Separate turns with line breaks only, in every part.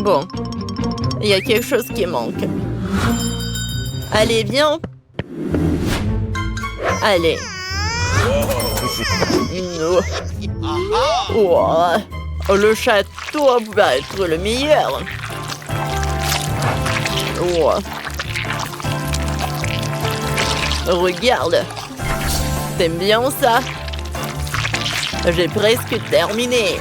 Bon, il y a quelque chose qui manque. Allez, viens. Allez. Oh, le château va être le meilleur. Oh. Regarde. T'aimes bien ça? J'ai presque terminé.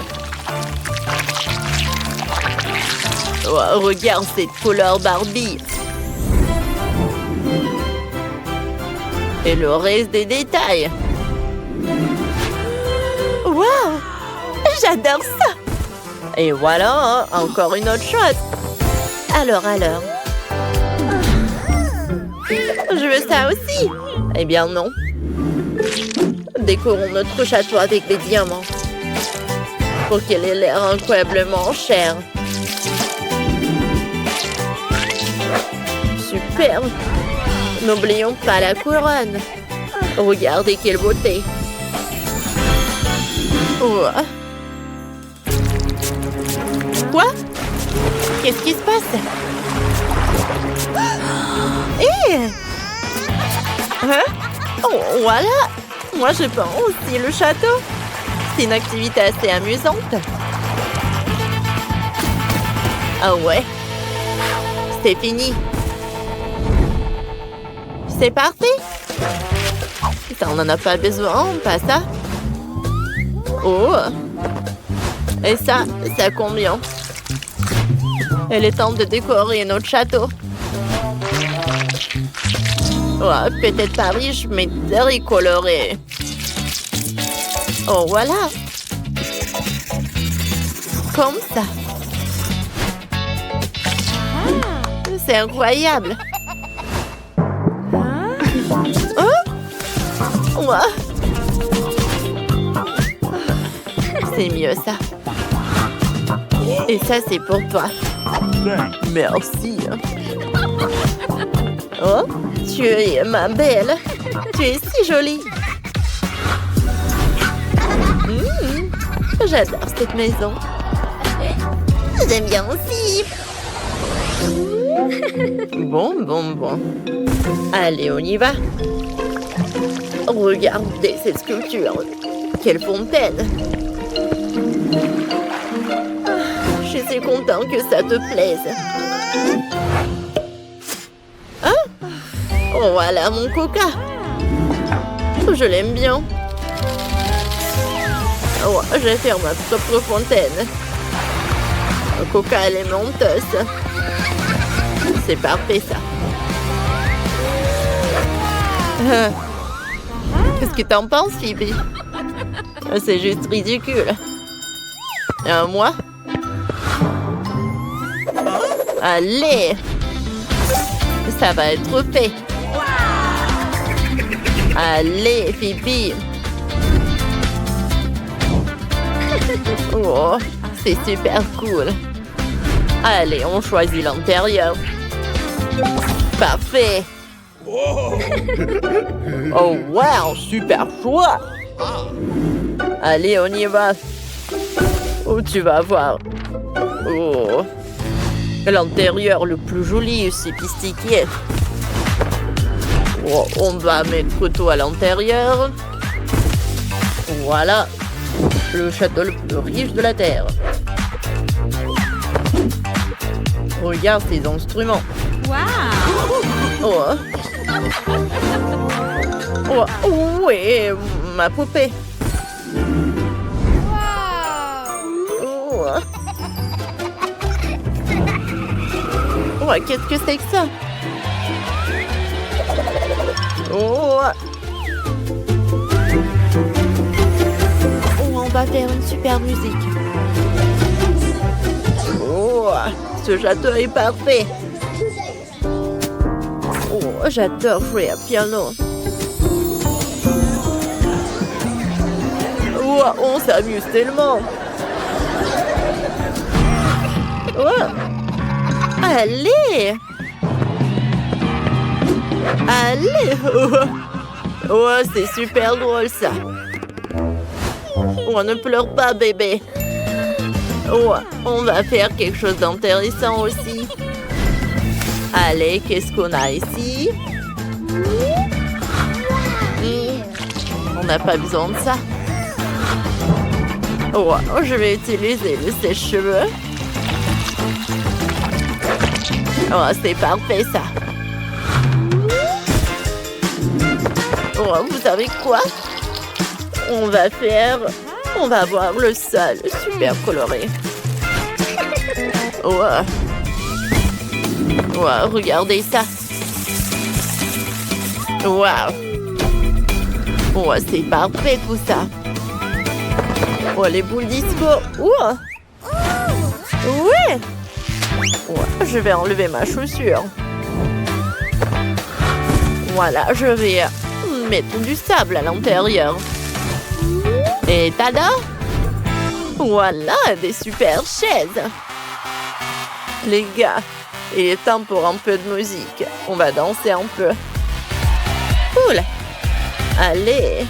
Oh, regarde cette couleur Barbie. Et le reste des détails. Wow! J'adore ça! Et voilà, encore une autre chose. Alors. Je veux ça aussi. Eh bien non. Décorons notre château avec des diamants. Pour qu'il ait l'air incroyablement cher. Super. N'oublions pas la couronne. Regardez quelle beauté. Oh. Quoi? Qu'est-ce qui se passe? Hein? Oh, voilà. Moi, je prends aussi le château. C'est une activité assez amusante. Ah ouais. C'est fini. C'est parti. Ça, on n'en a pas besoin, pas ça. Oh. Et ça combien? Il est temps de décorer notre château. Oh, peut-être pas riche, mais très coloré. Oh, voilà. Comme ça. C'est incroyable. Ouais. C'est mieux ça. Et ça, c'est pour toi. Merci. Oh, tu es ma belle. Tu es si jolie. J'adore cette maison. J'aime bien aussi. Bon. Allez, on y va. Regardez cette sculpture. Quelle fontaine. Je suis content que ça te plaise. Hein? Oh, voilà mon coca. Je l'aime bien. Oh, je vais faire ma propre fontaine. Le coca, elle est menteuse. C'est parfait, ça. Qu'est-ce que t'en penses, Phoebe? C'est juste ridicule. Moi? Allez! Ça va être fait. Allez, Phoebe! Oh, c'est super cool. Allez, on choisit l'intérieur. Parfait. Oh, wow, super choix. Allez, on y va. Oh, tu vas voir. Oh. L'intérieur le plus joli et sophistiqué. Oh, on va mettre tout à l'intérieur. Voilà. Le château le plus riche de la Terre. Regarde ces instruments. Wow. Oh, oui, ma poupée. Oh. Oh, qu'est-ce que c'est que ça? Oh. On va faire une super musique. Oh, ce château est parfait. Oh, j'adore jouer à piano. Oh, on s'amuse tellement. Oh. Allez. Allez. Oh, c'est super drôle ça. Oh, ne pleure pas, bébé. Oh, on va faire quelque chose d'intéressant aussi. Allez, qu'est-ce qu'on a ici? On n'a pas besoin de ça. Oh, je vais utiliser le sèche-cheveux. Oh, c'est parfait ça. Oh, vous savez quoi? On va avoir le sol super coloré. Oh. Wow, regardez ça. Wow. Oh, c'est parfait tout ça. Oh, les boules disco. Oh. Ouais. Ouais, je vais enlever ma chaussure. Voilà, je vais mettre du sable à l'intérieur. Et tada! Voilà, des super chaises. Les gars, il est temps pour un peu de musique. On va danser un peu. Cool. Allez.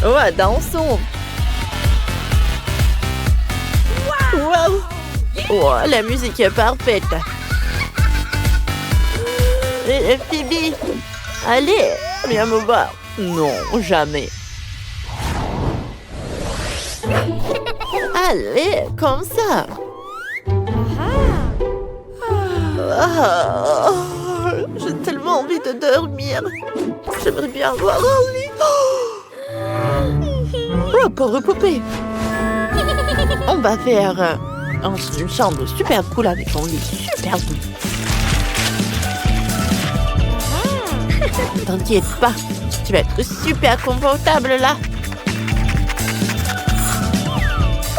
Oh, dansons. Wow. Oh, la musique est parfaite. Et Phoebe, allez, viens me voir. Non, jamais. Allez, comme ça. Ah, j'ai tellement envie de dormir. J'aimerais bien avoir un lit. Oh, pauvre poupée. On va faire une chambre super cool avec un lit super doux. Ne t'inquiète pas, tu vas être super confortable là.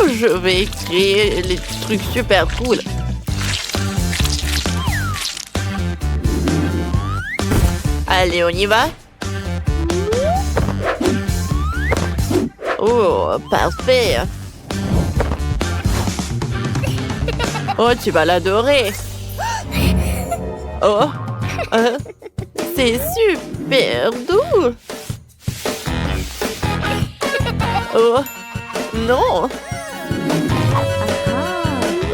Je vais créer les trucs super cool. Allez, on y va. Oh, parfait. Oh, tu vas l'adorer. Oh, c'est super doux. Oh, non.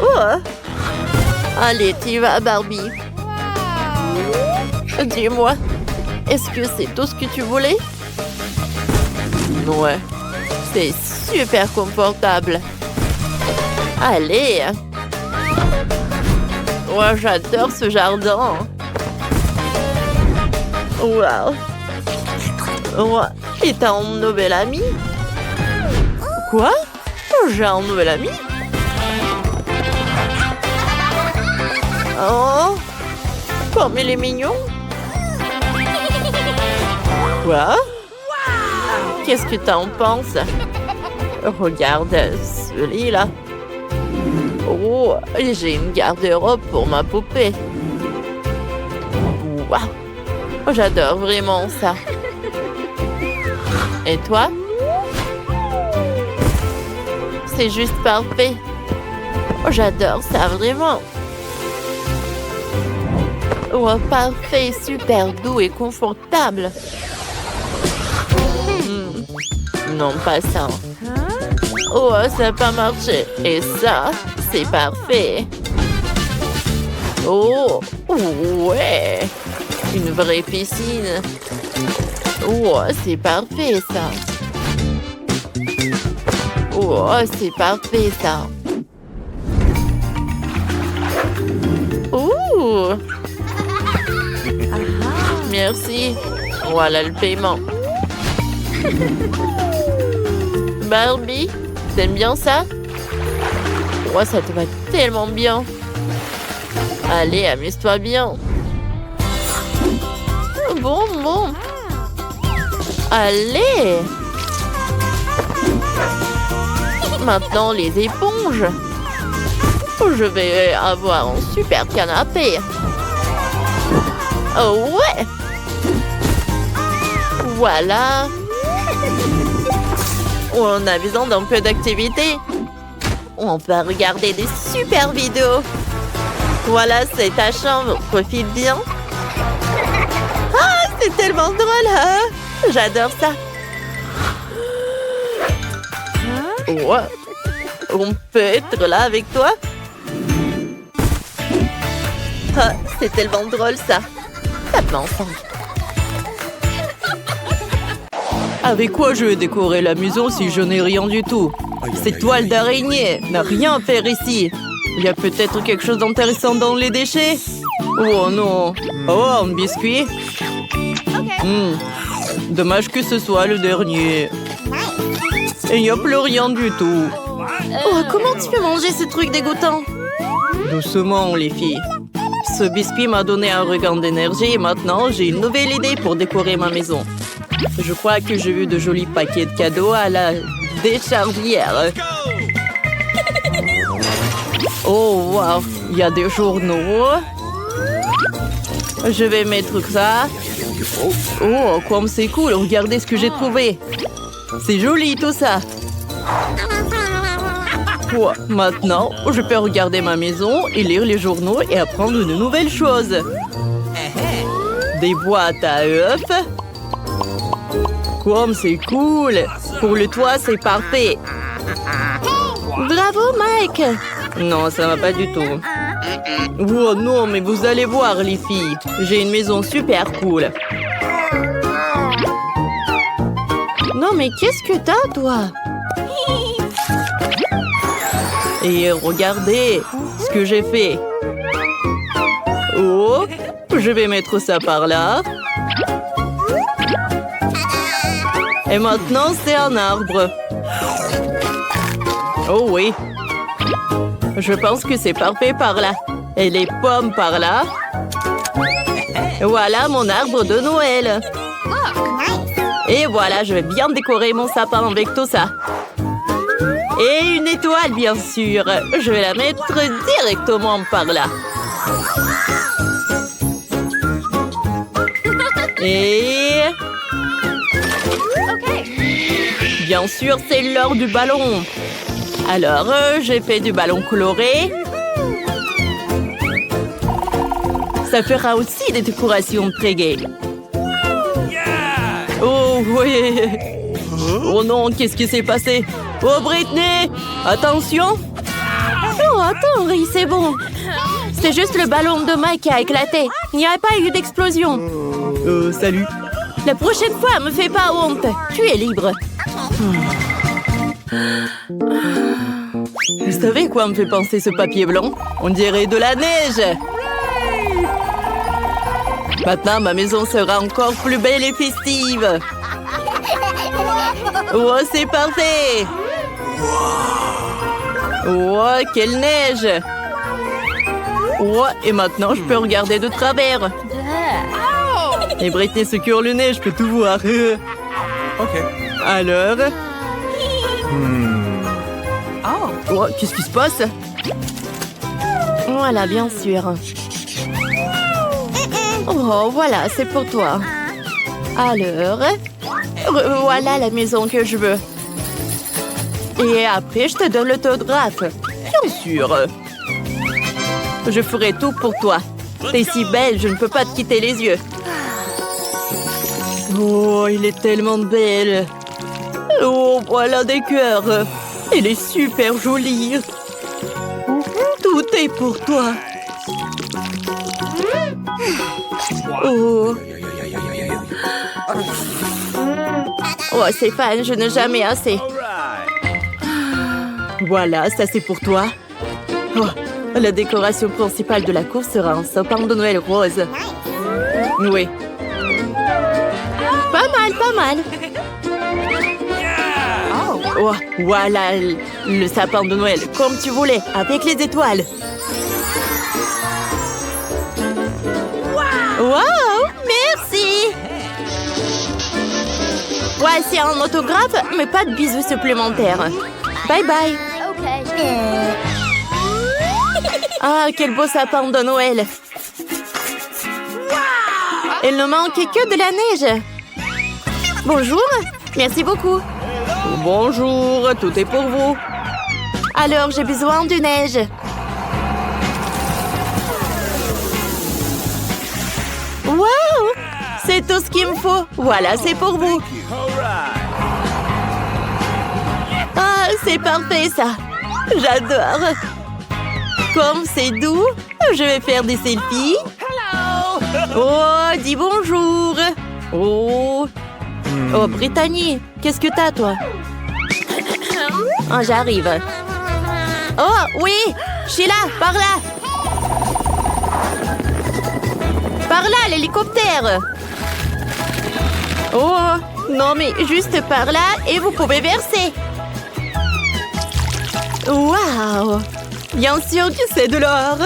Oh. Allez, tu vas, Barbie. Dis-moi, est-ce que c'est tout ce que tu voulais? Ouais, c'est super confortable. Allez. Ouais, j'adore ce jardin. Wow. Ouais. Et t'as un nouvel ami? Quoi? J'ai un nouvel ami? Oh, comme il est mignon. Quoi? Qu'est-ce que t'en penses? Regarde celui-là. Oh, j'ai une garde-robe pour ma poupée. Waouh! J'adore vraiment ça. Et toi? C'est juste parfait. J'adore ça vraiment. Oh, parfait, super doux et confortable. Non, pas ça. Oh, ça n'a pas marché. Et ça, c'est parfait. Oh, ouais. Une vraie piscine. Oh, c'est parfait, ça. Oh, c'est parfait, ça. Ouh. Merci. Voilà le paiement. Barbie, t'aimes bien ça? Ouais, ça te va tellement bien. Allez, amuse-toi bien. Bon. Allez. Maintenant, les éponges. Je vais avoir un super canapé. Oh ouais. Voilà. On a besoin d'un peu d'activité. On va regarder des super vidéos. Voilà, c'est ta chambre. Profite bien. Ah, c'est tellement drôle, hein? J'adore ça. On peut être là avec toi? Ah, c'est tellement drôle ça. Tape-moi ensemble. Avec quoi je vais décorer la maison si je n'ai rien du tout? Cette toile d'araignée n'a rien à faire ici. Il y a peut-être quelque chose d'intéressant dans les déchets? Oh non. Oh, un biscuit? Dommage que ce soit le dernier. Et il n'y a plus rien du tout. Oh, comment tu peux manger ce truc dégoûtant? Doucement, les filles. Ce biscuit m'a donné un regain d'énergie et maintenant, j'ai une nouvelle idée pour décorer ma maison. Je crois que j'ai vu de jolis paquets de cadeaux à la déchardière. Oh, wow! Il y a des journaux. Je vais mettre ça. Oh, comme c'est cool! Regardez ce que j'ai trouvé. C'est joli tout ça. Oh, maintenant, je peux regarder ma maison et lire les journaux et apprendre de nouvelles choses. Des boîtes à œufs. Comme c'est cool! Pour le toit, c'est parfait. Bravo, Mike! Non, ça va pas du tout. Oh non, mais vous allez voir, les filles. J'ai une maison super cool. Non, mais qu'est-ce que t'as, toi? Et regardez ce que j'ai fait. Oh, je vais mettre ça par là. Et maintenant, c'est un arbre. Oh oui. Je pense que c'est parfait par là. Et les pommes par là. Voilà mon arbre de Noël. Et voilà, je vais bien décorer mon sapin avec tout ça. Et une étoile, bien sûr. Je vais la mettre directement par là. Et... bien sûr, c'est l'heure du ballon. Alors, j'ai fait du ballon coloré. Ça fera aussi des décorations très gaies. Oh, oui. Oh non, qu'est-ce qui s'est passé? Oh, Britney! Attention! Oh, attends, Ri, c'est bon. C'est juste le ballon de Mike qui a éclaté. Il n'y a pas eu d'explosion.
Salut.
La prochaine fois, me fais pas honte. Tu es libre. Vous savez quoi me fait penser ce papier blanc? On dirait de la neige. Maintenant, ma maison sera encore plus belle et festive. Oh, c'est parfait. Oh, quelle neige. Oh, et maintenant, je peux regarder de travers. Et Britney secoue le nez, je peux tout voir.
Ok.
Alors? Oh, qu'est-ce qui se passe? Voilà, bien sûr. Oh, voilà, c'est pour toi. Alors? Voilà la maison que je veux. Et après, je te donne l'autographe. Bien sûr. Je ferai tout pour toi. T'es si belle, je ne peux pas te quitter les yeux. Oh, il est tellement belle. Oh, voilà des cœurs. Elle est super jolie. Tout est pour toi. Oh. Oh, Stéphane, je n'ai jamais assez. Voilà, ça c'est pour toi. Oh, la décoration principale de la cour sera un sapin de Noël rose. Oui. Pas mal, pas mal. Oh, voilà le sapin de Noël, comme tu voulais, avec les étoiles. Wow, merci. Voici un autographe, mais pas de bisous supplémentaires. Bye bye. Ah, quel beau sapin de Noël. Il ne manquait que de la neige. Bonjour, merci beaucoup. Bonjour, tout est pour vous. Alors, j'ai besoin de neige. Wow! C'est tout ce qu'il me faut. Voilà, c'est pour vous. Ah, c'est parfait, ça. J'adore. Comme c'est doux, je vais faire des selfies. Oh, dis bonjour. Oh, oh, Brittany, qu'est-ce que t'as, toi? Oh, j'arrive. Oh, oui, Sheila, par là. Par là, l'hélicoptère. Oh, non, mais juste par là et vous pouvez verser. Waouh! Bien sûr que c'est de l'or.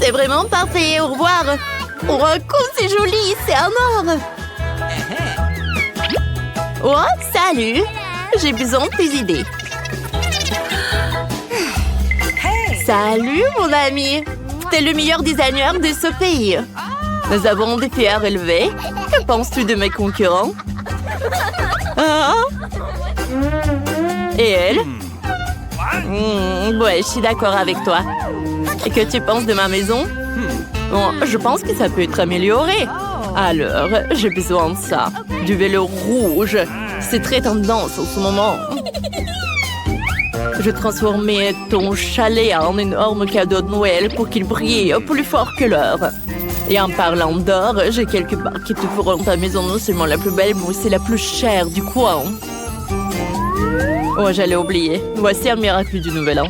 C'est vraiment parfait. Au revoir. Oh, comme c'est joli, c'est un or. Oh, salut. J'ai besoin de tes idées. Salut, mon ami. T'es le meilleur designer de ce pays. Nous avons des fiers élevés. Que penses-tu de mes concurrents? Ah? Et elle? Ouais, je suis d'accord avec toi. Et que tu penses de ma maison? Bon, je pense que ça peut être amélioré. Alors, j'ai besoin de ça. Du vélo rouge. C'est très tendance en ce moment. Je transformais ton chalet en énorme cadeau de Noël pour qu'il brille plus fort que l'or. Et en parlant d'or, j'ai quelques barres qui te feront ta maison non seulement la plus belle, mais aussi la plus chère du coin. Oh, j'allais oublier. Voici un miracle du Nouvel An.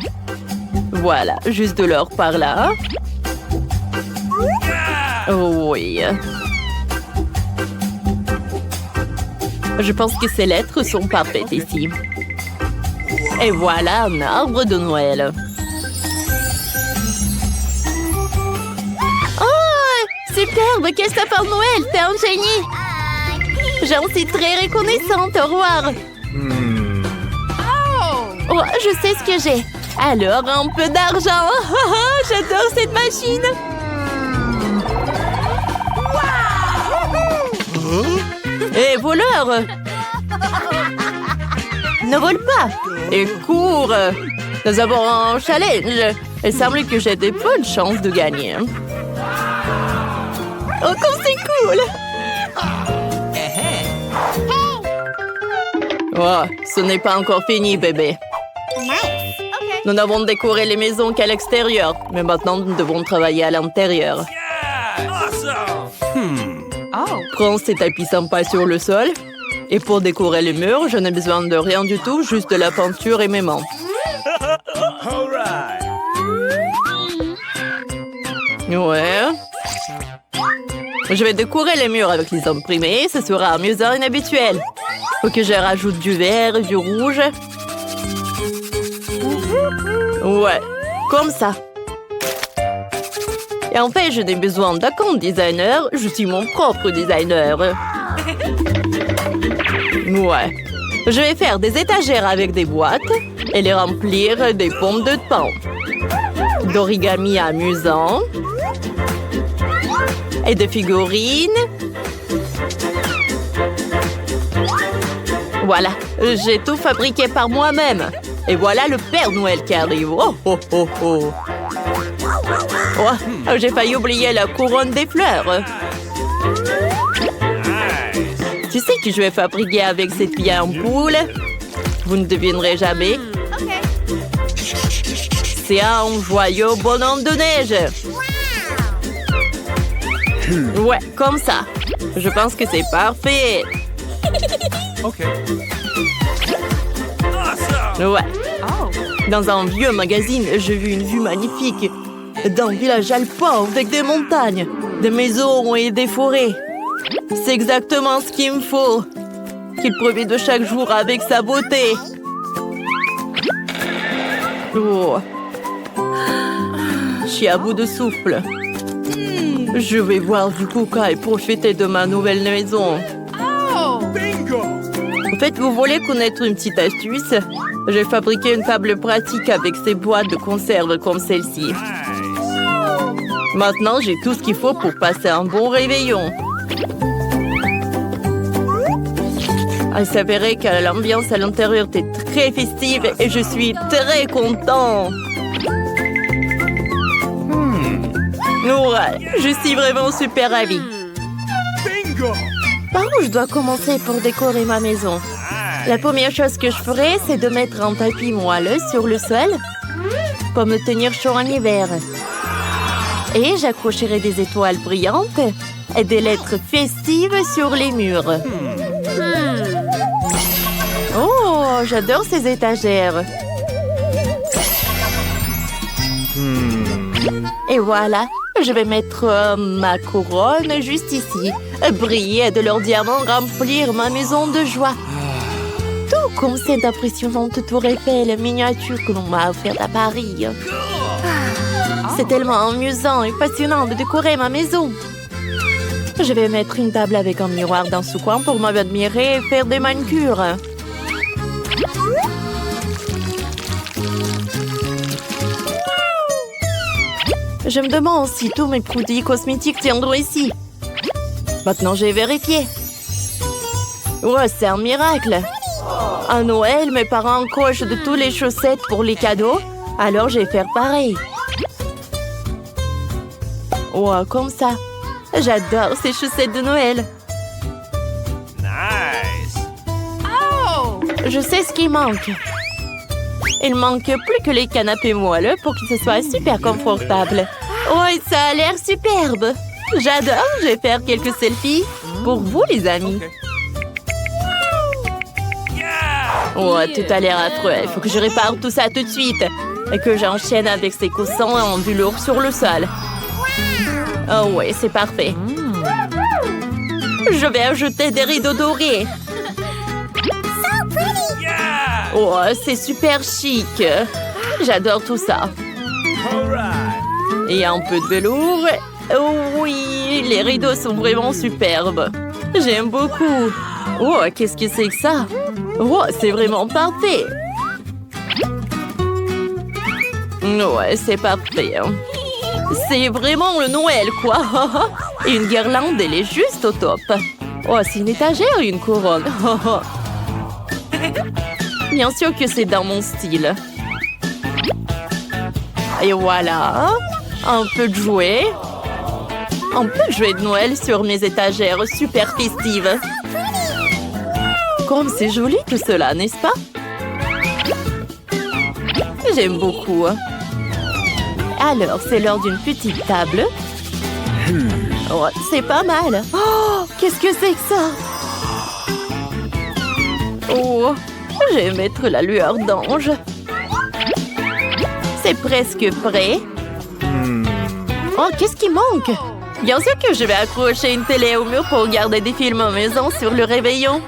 Voilà, juste de l'or par là. Oh oui. Je pense que ces lettres sont parfaites ici. Et voilà un arbre de Noël. Oh, superbe! Quel sapin de Noël! T'es un génie! J'en suis très reconnaissante. Au revoir. Oh, je sais ce que j'ai. Alors, un peu d'argent. J'adore cette machine. Hé, voleur! Ne vole pas! Et cours! Nous avons un challenge. Il semble que j'ai de bonnes chances de gagner. Oh, comme c'est cool! Oh, ce n'est pas encore fini, bébé. Nous n'avons décoré les maisons qu'à l'extérieur. Mais maintenant, nous devons travailler à l'intérieur. Prends ces tapis sympas sur le sol. Et pour décorer les murs, je n'ai besoin de rien du tout, juste de la peinture et mes mains. Ouais. Je vais décorer les murs avec les imprimés. Ce sera amusant et inhabituel. Faut que je rajoute du vert et du rouge. Ouais, comme ça. Et en fait, je n'ai besoin d'aucun designer. Je suis mon propre designer. Ouais. Je vais faire des étagères avec des boîtes et les remplir des pommes de pain. D'origami amusant. Et de figurines. Voilà, j'ai tout fabriqué par moi-même. Et voilà le Père Noël qui arrive. Oh, oh, oh, oh. Oh, j'ai failli oublier la couronne des fleurs. Tu sais que je vais fabriquer avec cette vieille ampoule? Vous ne devinerez jamais. C'est un joyeux bonhomme de neige. Ouais, comme ça. Je pense que c'est parfait. Ouais. Dans un vieux magazine, j'ai vu une vue magnifique d'un village alpin avec des montagnes, des maisons et des forêts. C'est exactement ce qu'il me faut. Qu'il profite de chaque jour avec sa beauté. Oh. Je suis à bout de souffle. Je vais voir du coca et profiter de ma nouvelle maison. En fait, vous voulez connaître une petite astuce? J'ai fabriqué une table pratique avec ces boîtes de conserve comme celle-ci. Maintenant, j'ai tout ce qu'il faut pour passer un bon réveillon. Il s'avérait que l'ambiance à l'intérieur était très festive et je suis très content. Ouais, je suis vraiment super ravie. Par où je dois commencer pour décorer ma maison? La première chose que je ferai, c'est de mettre un tapis moelleux sur le sol pour me tenir chaud en hiver. Et j'accrocherai des étoiles brillantes et des lettres festives sur les murs. Oh, j'adore ces étagères. Et voilà, je vais mettre ma couronne juste ici. Briller de leurs diamants remplir ma maison de joie. Tout comme cette impressionnante tour Eiffel miniature que l'on m'a offerte à Paris. C'est tellement amusant et passionnant de décorer ma maison. Je vais mettre une table avec un miroir dans ce coin pour m'admirer et faire des manucures. Je me demande si tous mes produits cosmétiques tiendront ici. Maintenant, j'ai vérifié. Ouais, c'est un miracle. À Noël, mes parents cochent de toutes les chaussettes pour les cadeaux, alors je vais faire pareil. Ouais, comme ça. J'adore ces chaussettes de Noël.
Nice.
Je sais ce qui manque. Il manque plus que les canapés moelleux pour que ce soit super confortable. Ouais, ça a l'air superbe. J'adore, je vais faire quelques selfies pour vous, les amis. Ouais, tout a l'air affreux. Il faut que je répare tout ça tout de suite. Et que j'enchaîne avec ces coussins en velours sur le sol. Oh ouais, c'est parfait. Je vais ajouter des rideaux dorés. Oh, c'est super chic. J'adore tout ça. Et un peu de velours. Oh oui, les rideaux sont vraiment superbes. J'aime beaucoup. Oh, qu'est-ce que c'est que ça? Oh, c'est vraiment parfait. Ouais, c'est parfait. C'est vraiment le Noël, quoi. Et une guirlande, elle est juste au top. Oh, c'est une étagère et une couronne. Bien sûr que c'est dans mon style. Et voilà. Un peu de jouets. Un peu de jouets de Noël sur mes étagères super festives. Comme c'est joli tout cela, n'est-ce pas? J'aime beaucoup. Alors, c'est l'heure d'une petite table. Oh, c'est pas mal. Oh, qu'est-ce que c'est que ça? Oh, je vais mettre la lueur d'ange. C'est presque prêt. Oh, qu'est-ce qui manque? Bien sûr que je vais accrocher une télé au mur pour regarder des films à maison sur le réveillon.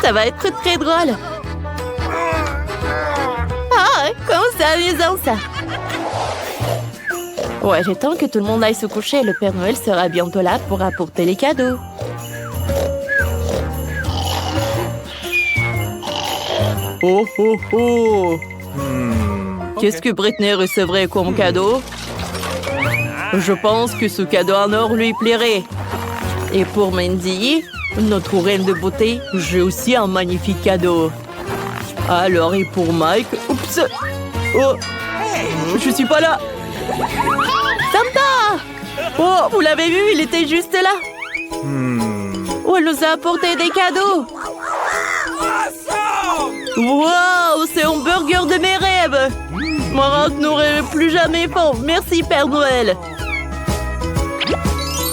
Ça va être très drôle. Ah, comment c'est amusant ça. Ouais, j'ai temps que tout le monde aille se coucher. Le Père Noël sera bientôt là pour apporter les cadeaux. Oh, oh, oh. Qu'est-ce que Britney recevrait comme cadeau? Je pense que ce cadeau en or lui plairait. Et pour Mandy, notre reine de beauté, j'ai aussi un magnifique cadeau. Alors, et pour Mike... Oups! Oh! Je suis pas là! Santa! Oh, vous l'avez vu, il était juste là. Oh, elle nous a apporté des cadeaux. Wow, c'est un burger de mes rêves. Moi, je n'aurai plus jamais faim. Merci, Père Noël.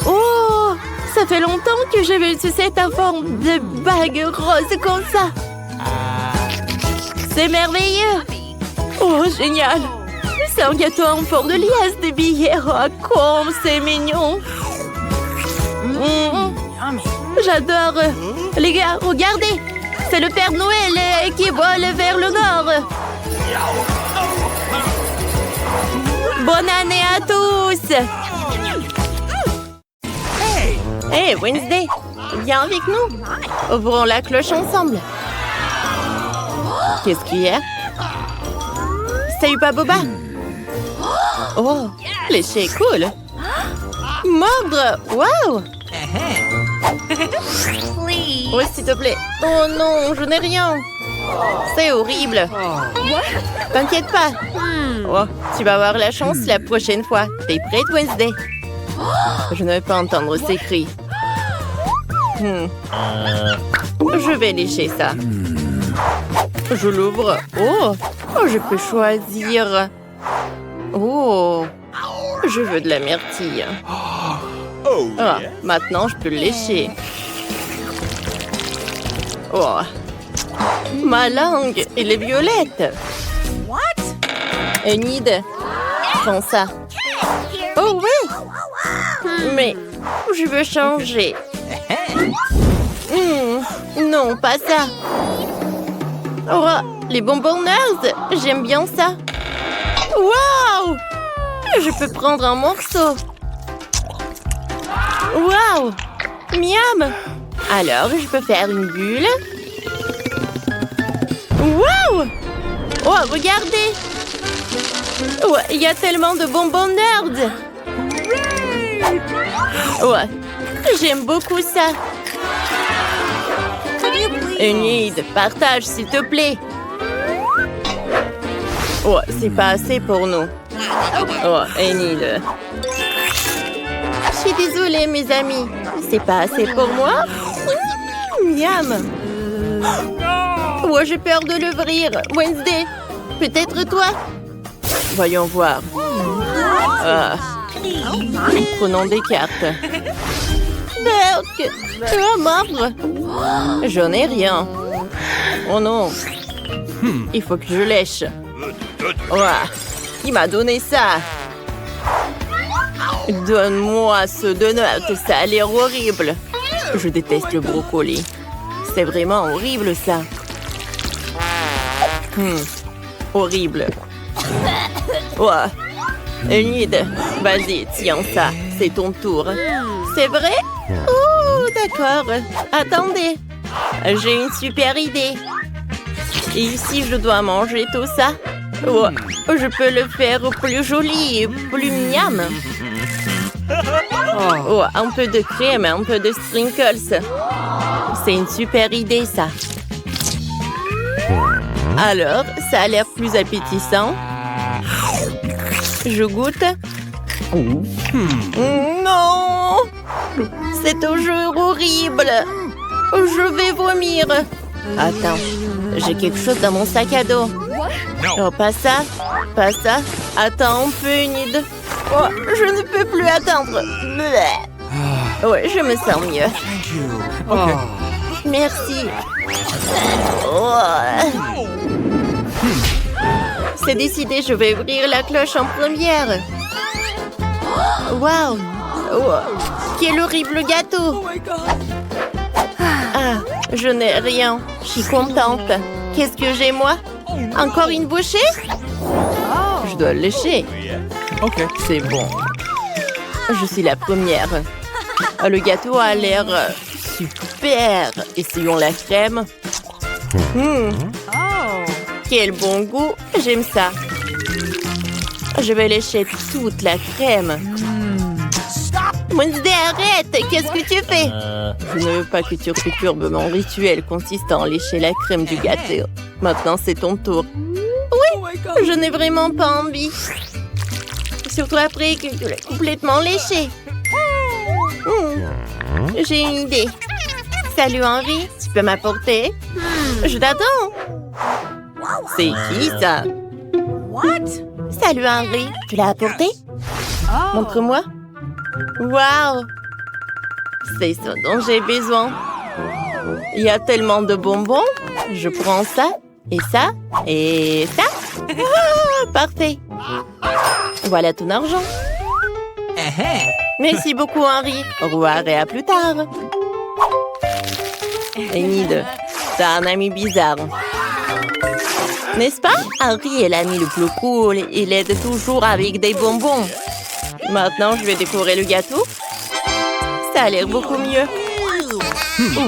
Oh, ça fait longtemps que j'ai vu une sucette en forme de bague rose comme ça. C'est merveilleux. Oh, génial. C'est un gâteau en forme de liasse de billets. Oh, comme c'est mignon. J'adore. Les gars, regardez. C'est le Père Noël qui vole vers le nord. Bonne année à tous. Hey, Wednesday, viens avec nous. Ouvrons la cloche ensemble. Qu'est-ce qu'il y a? Salut, pas Boba. Oh, lécher est cool. Mordre, wow. Oui, s'il te plaît. Oh non, je n'ai rien. C'est horrible. T'inquiète pas. Oh, tu vas avoir la chance la prochaine fois. T'es prête, Wednesday? Je ne veux pas entendre ces cris. Je vais lécher ça. Je l'ouvre. Oh, je peux choisir. Oh, je veux de la myrtille. Ah, maintenant, je peux le lécher. Oh, ma langue, elle est violette. Enid, prends ça. Oh oui, mais je veux changer. Non, pas ça. Oh, les bonbons nerds, j'aime bien ça. Waouh! Je peux prendre un morceau. Waouh! Miam! Alors, je peux faire une bulle. Waouh! Oh, regardez! Oh, il y a tellement de bonbons nerds. Ouais, j'aime beaucoup ça. Enid, partage s'il te plaît. Oh, c'est pas assez pour nous. Oh, Enid. Je suis désolée, mes amis. C'est pas assez pour moi. Miam. Oh, j'ai peur de l'ouvrir. Wednesday, peut-être toi? Voyons voir. Ah. Prenons des cartes. Berk, tu as marre. J'en ai rien. Oh non. Il faut que je lèche. Ouah. Qui m'a donné ça? Donne-moi ce donut, ça a l'air horrible. Je déteste le brocoli. C'est vraiment horrible ça. Horrible. Ouah. Enid, vas-y, tiens ça. C'est ton tour. C'est vrai? Oh, d'accord. Attendez. J'ai une super idée. Et ici, je dois manger tout ça. Oh, je peux le faire plus joli et plus miam. Oh, un peu de crème, un peu de sprinkles. C'est une super idée, ça. Alors, ça a l'air plus appétissant. Je goûte. Non! C'est toujours horrible. Je vais vomir. Attends, j'ai quelque chose dans mon sac à dos. Oh, pas ça, pas ça. Attends un peu, Enid. Oh, je ne peux plus attendre. Ouais, je me sens mieux.
Okay.
Merci. Oh. C'est décidé, je vais ouvrir la cloche en première. Waouh! Oh. Quel horrible gâteau! Ah, je n'ai rien. Je suis contente. Qu'est-ce que j'ai, moi? Encore une bouchée? Je dois le lécher.
Ok.
C'est bon. Je suis la première. Le gâteau a l'air super. Essayons la crème. Quel bon goût. J'aime ça. Je vais lécher toute la crème. Wednesday, arrête! Qu'est-ce que tu fais? Je ne veux pas que tu perturbes mon rituel consistant à lécher la crème du gâteau. Maintenant, c'est ton tour. Oui, je n'ai vraiment pas envie. Surtout après que tu l'as complètement léché. J'ai une idée. Salut Henri, tu peux m'apporter? Je t'attends. C'est qui ça? Salut Henri, tu l'as apporté? Montre-moi. Waouh! C'est ça dont j'ai besoin. Il y a tellement de bonbons. Je prends ça, et ça, et ça. Ah, parfait. Voilà ton argent. Merci beaucoup, Henri. Au revoir et à plus tard. Enid, t'as un ami bizarre. N'est-ce pas? Henri est l'ami le plus cool. Il aide toujours avec des bonbons. Maintenant, je vais décorer le gâteau. Ça a l'air beaucoup mieux.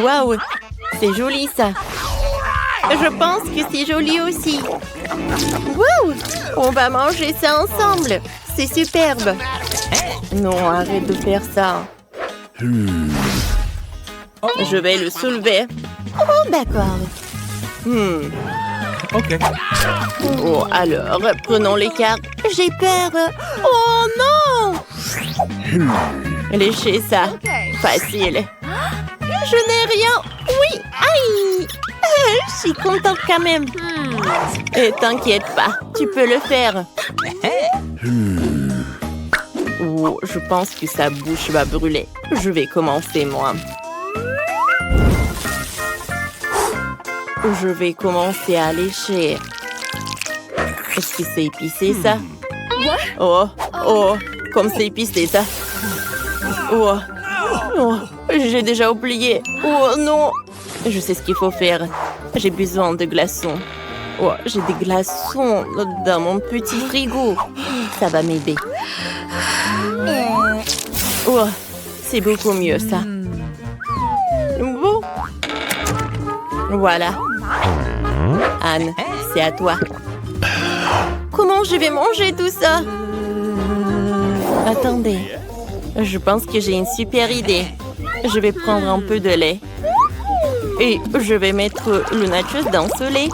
Waouh! C'est joli, ça. Je pense que c'est joli aussi. Waouh! On va manger ça ensemble. C'est superbe. Non, arrête de faire ça. Je vais le soulever. Oh, d'accord.
Ok.
Oh, alors, prenons les cartes. J'ai peur. Oh non! Léchez ça. Facile. Je n'ai rien. Oui, aïe! Je suis contente quand même. Et t'inquiète pas, tu peux le faire. Oh, je pense que sa bouche va brûler. Je vais commencer, moi. Je vais commencer à lécher. Est-ce que c'est épicé, ça? Oh, comme c'est épicé, ça. Oh, j'ai déjà oublié. Oh, non. Je sais ce qu'il faut faire. J'ai besoin de glaçons. Oh, j'ai des glaçons dans mon petit frigo. Ça va m'aider. Oh, c'est beaucoup mieux, ça. Bon. Voilà. Anne, c'est à toi. Comment je vais manger tout ça? Attendez. Je pense que j'ai une super idée. Je vais prendre un peu de lait. Et je vais mettre le nachos dans ce lait.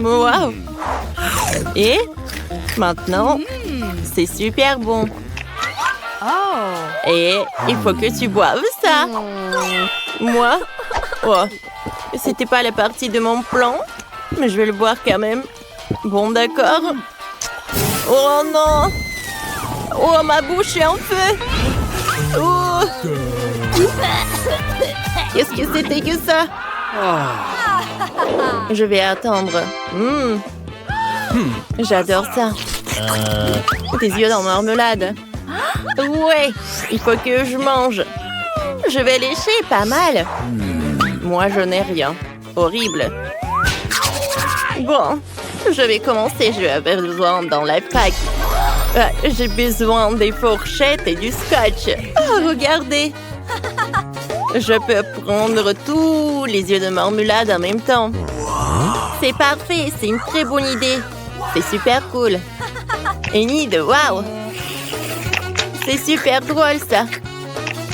Wow! Et maintenant, c'est super bon. Et il faut que tu boives ça. Moi? Oh, c'était pas la partie de mon plan, mais je vais le boire quand même. Bon, d'accord. Oh non! Oh, ma bouche est en feu! Oh! Qu'est-ce que c'était que ça? Je vais attendre. J'adore ça. Des yeux dans marmelade. Ouais, il faut que je mange. Je vais lécher pas mal. Moi, je n'ai rien. Horrible. Bon, je vais commencer. Je vais avoir besoin dans la pack. J'ai besoin des fourchettes et du scotch. Oh, regardez. Je peux prendre tous les yeux de marmelade en même temps. C'est parfait, c'est une très bonne idée. C'est super cool. Une idée, waouh. C'est super drôle, ça.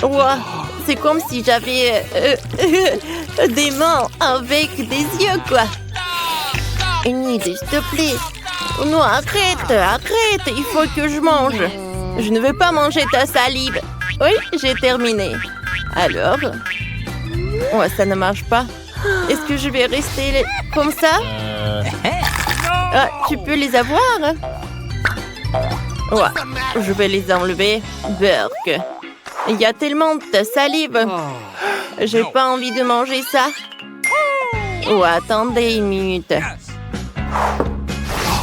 Wow, c'est comme si j'avais des mains avec des yeux, quoi. Une idée, s'il te plaît. Non, arrête. Il faut que je mange. Je ne veux pas manger ta salive. Oui, j'ai terminé. Alors? Oh, ça ne marche pas. Est-ce que je vais rester comme ça? Ah, tu peux les avoir? Ouais, je vais les enlever. Burk. Il y a tellement de salive. J'ai pas envie de manger ça. Oh, attendez une minute.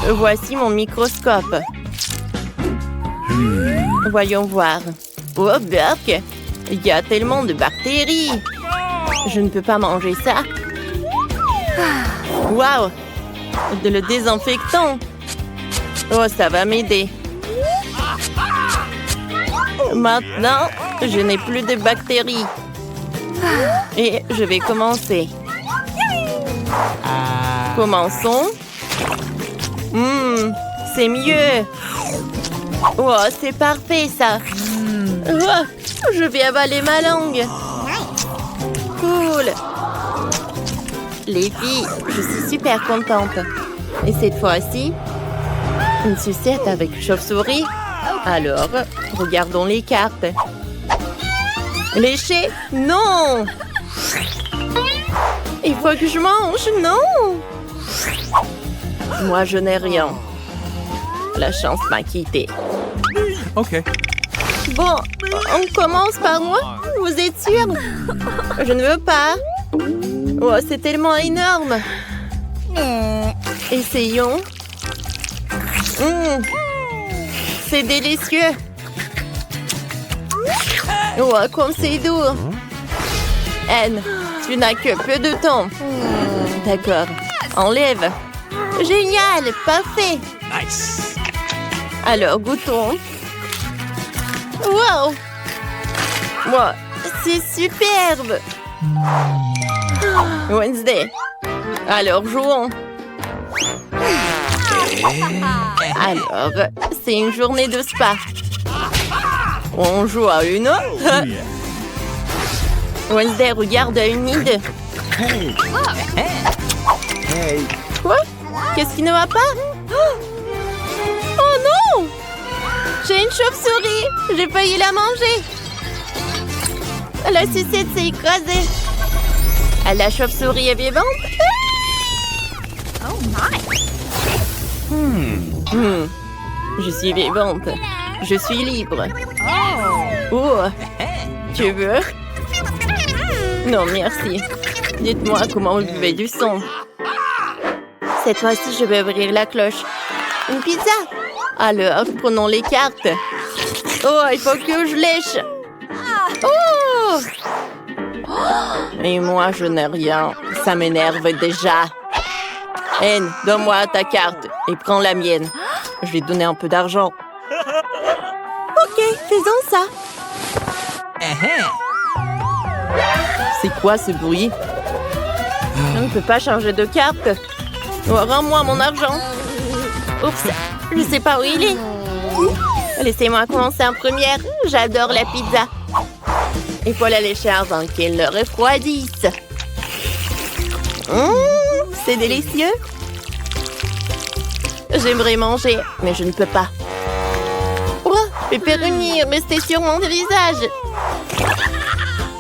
Voici mon microscope. Voyons voir. Oh, Burk. Il y a tellement de bactéries. Je ne peux pas manger ça. Waouh! Le désinfectant. Oh, ça va m'aider. Maintenant, je n'ai plus de bactéries. Et je vais commencer. Commençons. C'est mieux. Oh, c'est parfait, ça. Oh, je vais avaler ma langue. Cool. Les filles, je suis super contente. Et cette fois-ci, une sucette avec chauve-souris. Alors, regardons les cartes. Lécher? Non! Il faut que je mange, non! Moi, je n'ai rien. La chance m'a quitté.
OK.
Bon, on commence par moi? Vous êtes sûr? Je ne veux pas. Oh, c'est tellement énorme. Essayons. C'est délicieux. Oh, comme c'est doux. Anne, tu n'as que peu de temps. D'accord. Enlève. Génial, parfait.
Nice.
Alors, goûtons. Wow! Wow, c'est superbe! Wednesday. Alors, jouons. Alors, c'est une journée de spa. On joue à une autre. Wednesday regarde à une idée. Quoi? Qu'est-ce qui ne va pas? Oh non! J'ai une chauve-souris! J'ai failli la manger! La sucette s'est écrasée! À la chauve-souris est vivante? Je suis vivante. Je suis libre. Oh, tu veux? Non, merci. Dites-moi comment vous buvez du son. Cette fois-ci, je vais ouvrir la cloche. Une pizza? Alors, prenons les cartes. Oh, il faut que je lèche. Oh! Et moi, je n'ai rien. Ça m'énerve déjà. Anne, donne-moi ta carte et prends la mienne. Je vais donner un peu d'argent. Ok, faisons ça. C'est quoi ce bruit? Je ne peux pas changer de carte. Oh, rends-moi mon argent. Oups, je sais pas où il est. Laissez-moi commencer en première. J'adore la pizza. Il faut la lécher avant qu'elle ne refroidisse. C'est délicieux. J'aimerais manger, mais je ne peux pas. Oh, pepperoni, restez sur mon visage.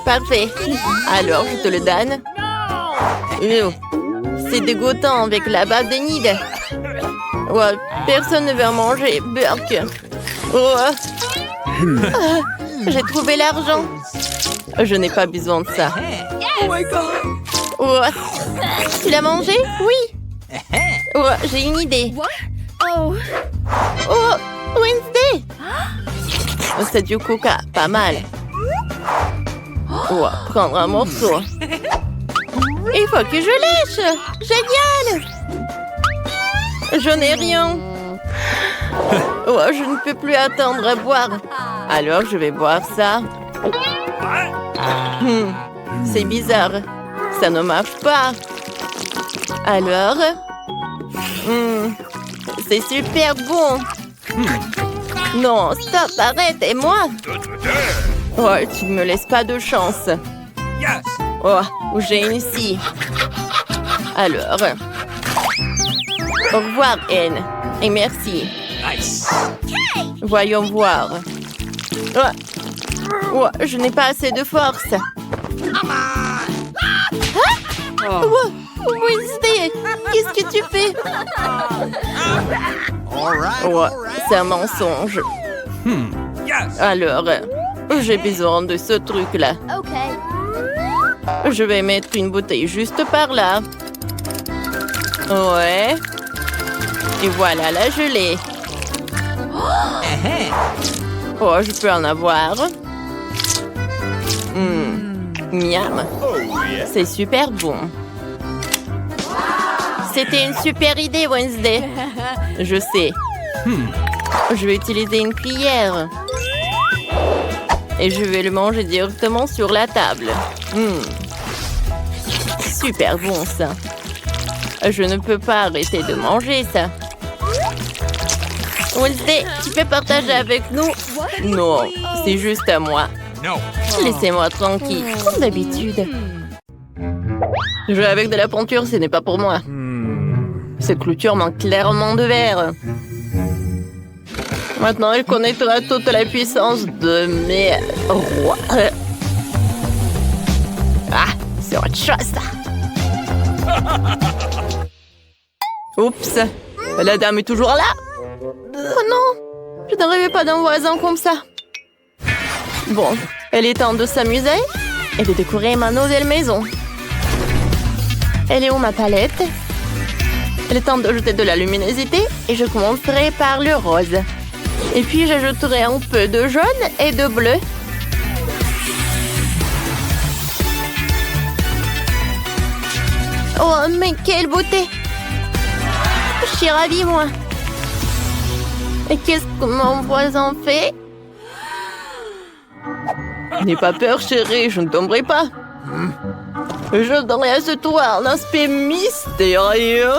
Parfait. Alors, je te le donne. C'est dégoûtant avec la bave de nid. Oh, personne ne veut en manger. Burk. Oh. J'ai trouvé l'argent. Je n'ai pas besoin de ça. Oh my God. Oh. Tu l'as mangé? Oui. Oh, j'ai une idée. Oh, Wednesday. C'est du coca, pas mal. Oh, prendre un morceau. Il faut que je lèche. Génial. Je n'ai rien. Oh, je ne peux plus attendre à boire. Alors, je vais boire ça. C'est bizarre. Ça ne marche pas. Alors... c'est super bon. Non, stop, arrête, et moi? Oh, tu ne me laisses pas de chance. Oh, j'ai une scie. Alors... Au revoir, Anne. Et merci. Voyons voir. Oh, je n'ai pas assez de force. Oh, Wednesday, qu'est-ce que tu fais? Oh, c'est un mensonge. Alors, j'ai besoin de ce truc-là. Je vais mettre une bouteille juste par là. Ouais. Et voilà la gelée. Oh, je peux en avoir. Miam. C'est super bon. C'était une super idée, Wednesday. Je sais. Je vais utiliser une cuillère. Et je vais le manger directement sur la table. Super bon, ça. Je ne peux pas arrêter de manger ça. Wednesday, tu peux partager avec nous? Non, c'est juste à moi. Laissez-moi tranquille, comme d'habitude. Jouer avec de la peinture, ce n'est pas pour moi. Cette clôture manque clairement de verre. Maintenant, il connaîtra toute la puissance de mes rois. Ah, c'est autre chose, ça. Oups, la dame est toujours là. Oh non, je ne rêvais pas d'un voisin comme ça. Bon, il est temps de s'amuser et de décorer ma nouvelle maison. Elle est où ma palette? Il est temps d'ajouter de la luminosité et je commencerai par le rose. Et puis j'ajouterai un peu de jaune et de bleu. Oh, mais quelle beauté! Je suis ravie, moi. Et qu'est-ce que mon voisin fait? N'aie pas peur, chérie, je ne tomberai pas. Je donnerai à ce toit un aspect mystérieux.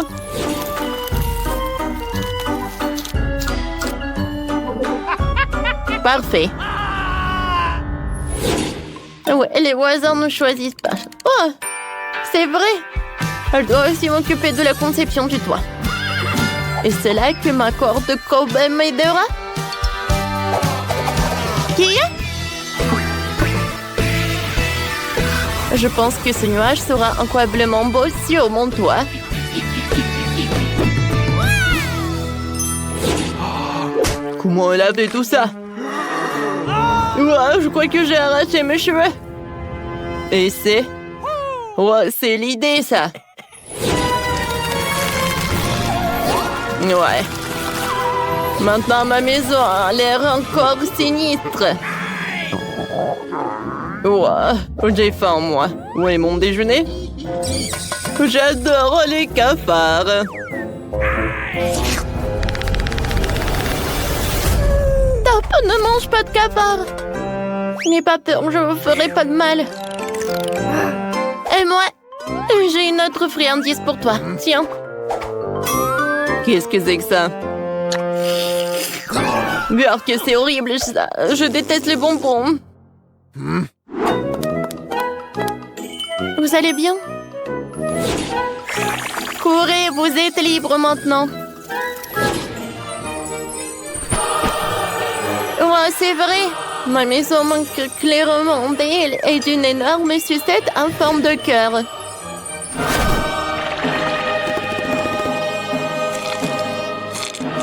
Parfait. Ouais, les voisins ne choisissent pas. Oh, c'est vrai. Elle doit aussi m'occuper de la conception du toit. Et c'est là que ma corde Kobe m'aidera. Qui est? Je pense que ce nuage sera incroyablement beau sur mon toit. Comment elle a fait tout ça? Ouah, je crois que j'ai arraché mes cheveux. Et c'est... Ouais, c'est l'idée, ça. Ouais. Maintenant, ma maison a l'air encore sinistre. Ouais, j'ai faim, moi. Où est mon déjeuner? J'adore les cafards. Top, ne mange pas de cafards. N'aie pas peur, je vous ferai pas de mal. Et moi, j'ai une autre friandise pour toi. Tiens. Qu'est-ce que c'est que ça? Bien que c'est horrible, ça. Je déteste les bonbons. Vous allez bien? Courez, vous êtes libre maintenant. Ouais, c'est vrai. Ma maison manque clairement d'elle et d'une énorme sucette en forme de cœur.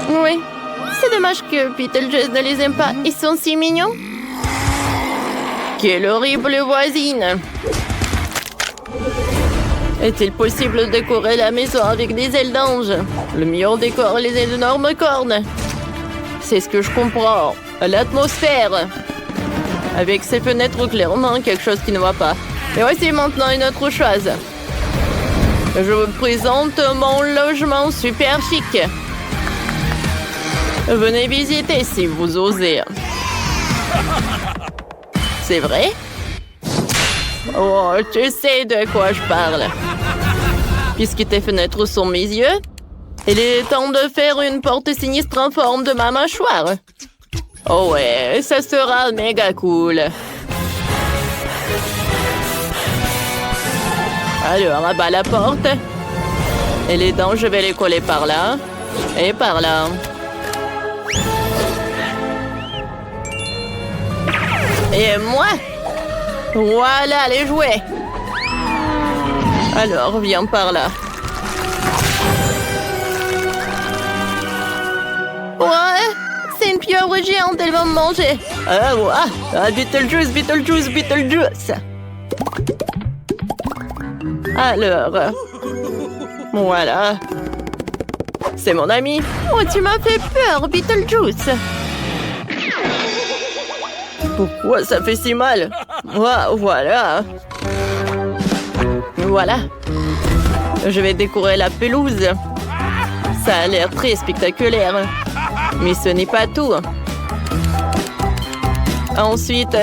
Oui, c'est dommage que Beetlejuice ne les aime pas. Ils sont si mignons. Quelle horrible voisine! Est-il possible de décorer la maison avec des ailes d'ange? Le meilleur décor, les énormes cornes. C'est ce que je comprends. L'atmosphère. Avec ces fenêtres, clairement, quelque chose qui ne va pas. Et voici maintenant une autre chose. Je vous présente mon logement super chic. Venez visiter si vous osez. C'est vrai? Oh, tu sais de quoi je parle. Puisque tes fenêtres sont mes yeux, il est temps de faire une porte sinistre en forme de ma mâchoire. Oh ouais, ça sera méga cool. Alors, abat la porte. Et les dents, je vais les coller par là et par là. Et moi, voilà les jouets. Alors, viens par là. Ouais, c'est une pieuvre géante, elle va me manger. Ah, ouais. Ah, Beetlejuice, Beetlejuice, Beetlejuice. Alors, voilà. C'est mon ami. Oh, tu m'as fait peur, Beetlejuice. Pourquoi ça fait si mal? Voilà. Voilà. Je vais décorer la pelouse. Ça a l'air très spectaculaire. Mais ce n'est pas tout. Ensuite,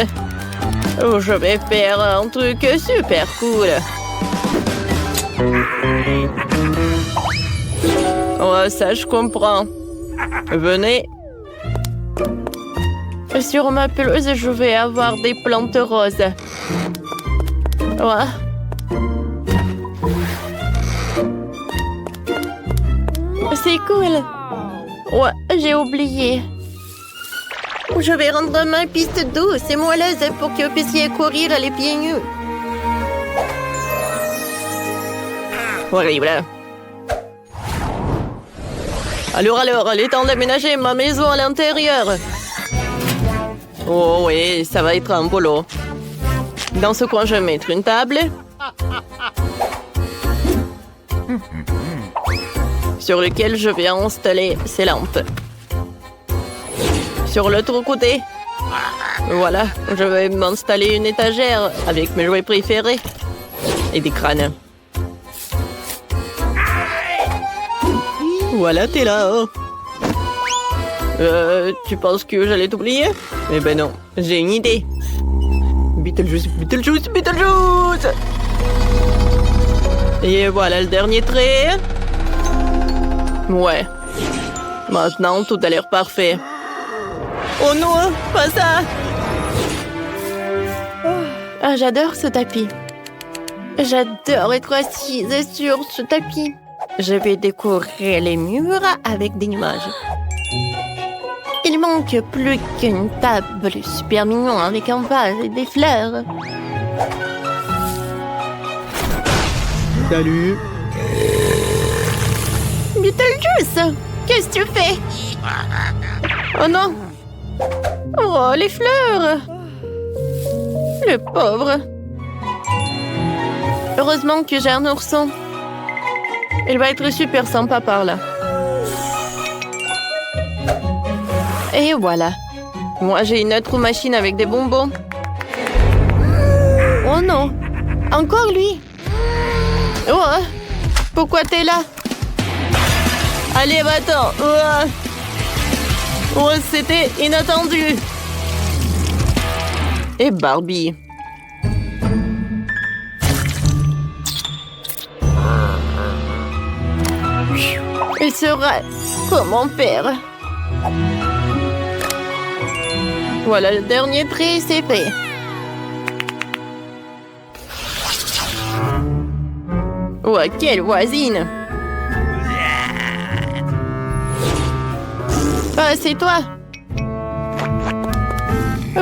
je vais faire un truc super cool. Oh, ça, je comprends. Venez. Sur ma pelouse, je vais avoir des plantes roses. Ouais. C'est cool. Ouais, j'ai oublié. Je vais rendre ma piste douce et moelleuse pour que vous puissiez courir les pieds nus. Horrible. Alors, il est temps d'aménager ma maison à l'intérieur. Oh oui, ça va être un boulot. Dans ce coin, je vais mettre une table. Sur lequel je vais installer ces lampes. Sur l'autre côté, voilà, je vais m'installer une étagère avec mes jouets préférés et des crânes. Voilà, t'es là. Oh. Tu penses que j'allais t'oublier? Eh ben non, j'ai une idée. Beetlejuice, Beetlejuice, Beetlejuice! Et voilà le dernier trait. Ouais. Maintenant, tout a l'air parfait. Oh non, pas ça! Ah, j'adore ce tapis. J'adore être assise sur ce tapis. Je vais décorer les murs avec des nuages. Il manque plus qu'une table super mignon avec un vase et des fleurs.
Salut.
Beetlejuice, qu'est-ce que tu fais? Oh non! Oh, les fleurs! Le pauvre! Heureusement que j'ai un ourson. Il va être super sympa par là. Et voilà. Moi, j'ai une autre machine avec des bonbons. Oh non! Encore lui! Oh! Pourquoi t'es là? Allez, va-t'en! Oh, c'était inattendu! Et Barbie. Il sera comme mon père. Voilà, le dernier tri, c'est fait. Oh, quelle voisine! Ah, c'est toi!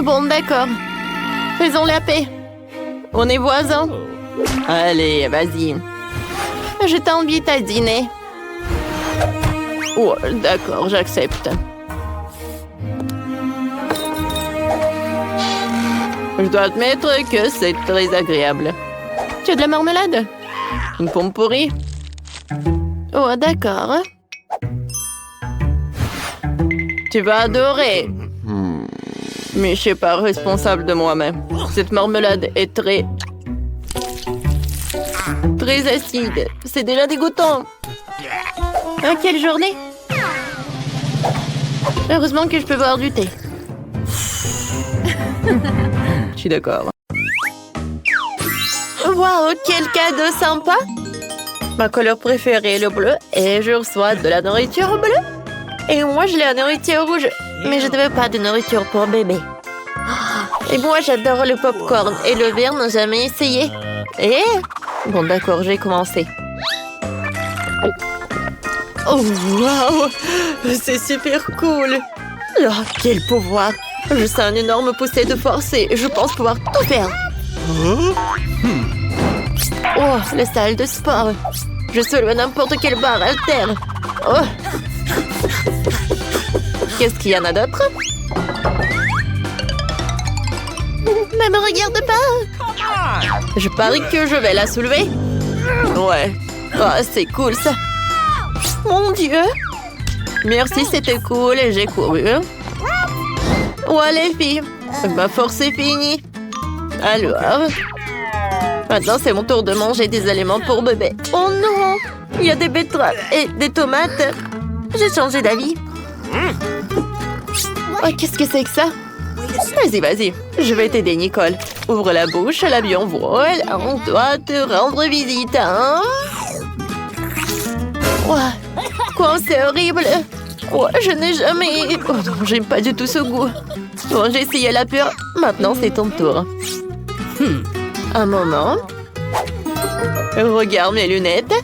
Bon, d'accord. Faisons la paix. On est voisins. Allez, vas-y. Je t'invite à dîner. Oh, d'accord, j'accepte. Je dois admettre que c'est très agréable. Tu as de la marmelade? Une pomme pourrie? Oh, d'accord. Tu vas adorer. Mais je suis pas responsable de moi-même. Cette marmelade est très acide. C'est déjà dégoûtant. Ah, quelle journée! Heureusement que je peux boire du thé. Je suis d'accord. Waouh, quel cadeau sympa! Ma couleur préférée est le bleu et je reçois de la nourriture bleue. Et moi, je l'ai la nourriture rouge. Mais je ne veux pas de nourriture pour bébé. Et moi, j'adore le popcorn et le verre n'a jamais essayé. Et... Bon, d'accord, j'ai commencé. Oh, waouh! C'est super cool! Oh, quel pouvoir! Je sens une énorme poussée de force et je pense pouvoir tout faire. Oh, la salle de sport. Je soulève n'importe quelle barre altère. Oh! Qu'est-ce qu'il y en a d'autre? Ne me regarde pas! Je parie que je vais la soulever. Ouais. Oh, c'est cool ça. Mon Dieu! Merci, c'était cool et j'ai couru. Ouais, les filles, ma force est finie. Alors, maintenant c'est mon tour de manger des aliments pour bébé. Oh non! Il y a des betteraves et des tomates. J'ai changé d'avis. Oh, qu'est-ce que c'est que ça? Vas-y, vas-y. Je vais t'aider, Nicole. Ouvre la bouche, l'avion vole. On doit te rendre visite, hein? Ouais. Quoi, c'est horrible. Ouais, je n'ai jamais... Oh non, j'aime pas du tout ce goût. Bon, j'ai essayé la pure. Maintenant, c'est ton tour. Un moment. Regarde mes lunettes.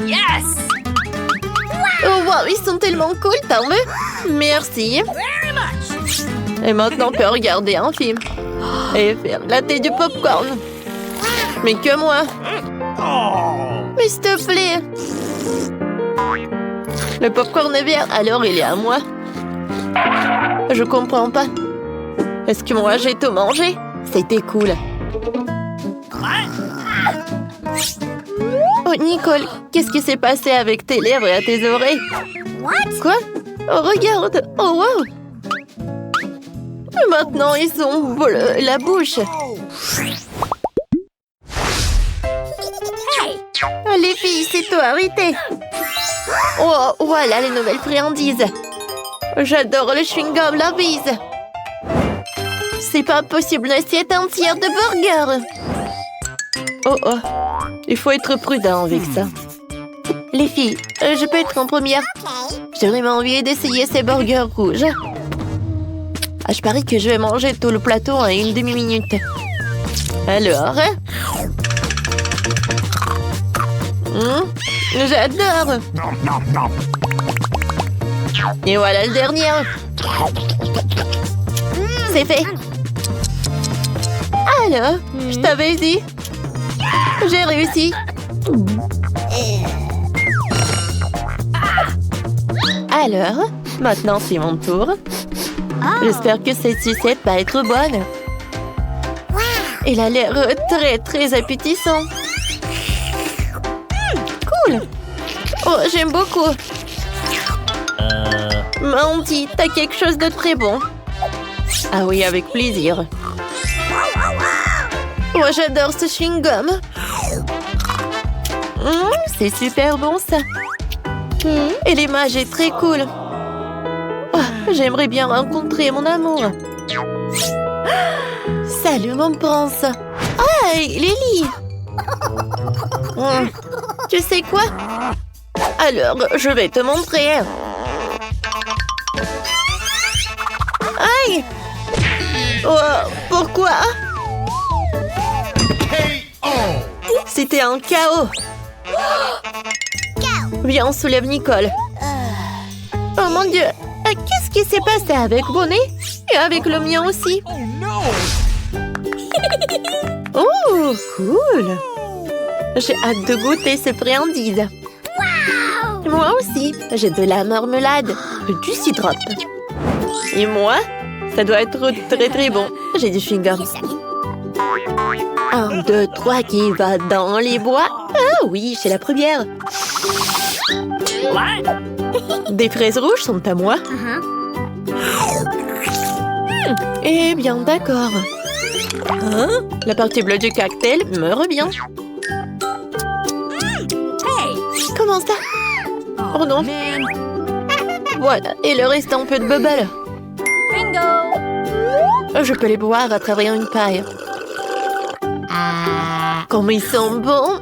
Yes!
Oh, wow, ils sont tellement cool, t'en veux? Merci.
Very much!
Et maintenant, on peut regarder un film. Et faire la thé du popcorn. Mais que moi. Mais s'il te plaît. Le popcorn est vert, alors il est à moi. Je comprends pas. Est-ce que moi, j'ai tout mangé? C'était cool. Oh, Nicole, qu'est-ce qui s'est passé avec tes lèvres et à tes oreilles? Quoi? Oh, regarde! Oh, wow! Maintenant, ils sont bleus, la bouche. Oh, les filles, c'est toi, arrêtez! Oh, voilà les nouvelles friandises. J'adore le chewing-gum, la bise. C'est pas possible, une assiette entière de burgers. Oh, oh. Il faut être prudent avec ça. Les filles, je peux être en première. J'ai vraiment envie d'essayer ces burgers rouges. Ah, je parie que je vais manger tout le plateau en une demi-minute. Alors? J'adore! Et voilà le dernier. C'est fait. Alors, je t'avais dit. J'ai réussi. Alors, maintenant c'est mon tour. J'espère que cette sucette va être bonne. Elle a l'air très appétissant. Cool. Oh, j'aime beaucoup. Mandy, t'as quelque chose de très bon. Ah oui, avec plaisir. Oh, j'adore ce chewing-gum. C'est super bon, ça. Et l'image est très cool. Oh, j'aimerais bien rencontrer mon amour. Salut, mon prince. Hey, Lily. Tu sais quoi? Alors, je vais te montrer. Aïe! Oh, pourquoi? C'était un chaos. Viens, on soulève Nicole. Oh mon Dieu! Qu'est-ce qui s'est passé avec Bonnet? Et avec le mien aussi? Oh, cool! J'ai hâte de goûter ces friandises. Moi aussi, j'ai de la marmelade, du syrup. Et moi, ça doit être très bon. J'ai du chewing-gum. 1, 2, 3, qui va dans les bois? Ah oui, j'ai la première. Des fraises rouges sont à moi. Eh bien, d'accord. La partie bleue du cocktail me revient. Comment ça? Oh non. Voilà, et le reste un peu de bubble. Je peux les boire à travers une paille. Comme ils sont bons.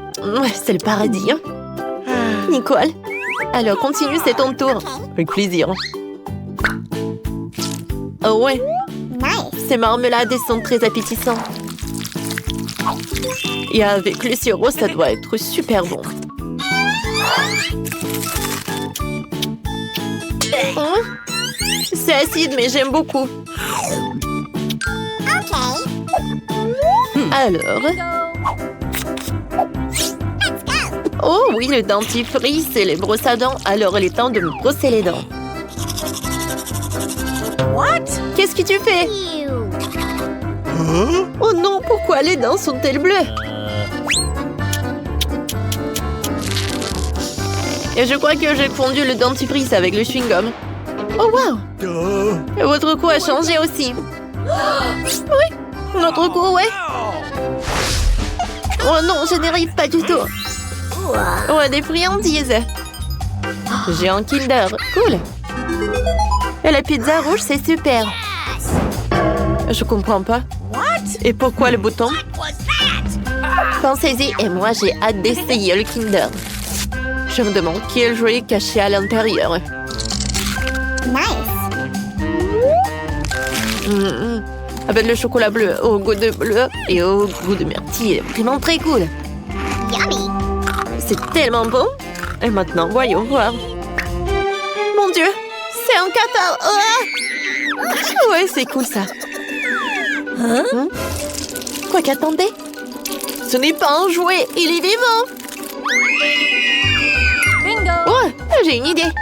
C'est le paradis. Nicole, alors continue, c'est ton tour. Avec plaisir. Oh ouais. Ces marmelades sont très appétissantes. Et avec le sirop, ça doit être super bon. C'est acide, mais j'aime beaucoup. Alors... Oh oui, le dentifrice et les brosses à dents. Alors, il est temps de me brosser les dents. Qu'est-ce que tu fais? Oh non, pourquoi les dents sont-elles bleues? Et je crois que j'ai fondu le dentifrice avec le chewing-gum. Oh wow! Et votre goût a changé aussi. Oui, notre goût, ouais. Oh non, je n'y arrive pas du tout. Oh, des friandises. J'ai un Kinder, cool. Et la pizza rouge, c'est super. Je comprends pas. Et pourquoi le bouton? Pensez-y, et moi j'ai hâte d'essayer le Kinder. Je me demande quel jouet est caché à l'intérieur. Avec le chocolat bleu au goût de bleu et au goût de myrtille, vraiment très cool. C'est tellement bon. Et maintenant, voyons voir. Mon Dieu, c'est un catar. Ouais, c'est cool ça. Quoi qu'attendez? Ce n'est pas un jouet, il est vivant. Oh, j'ai une idée.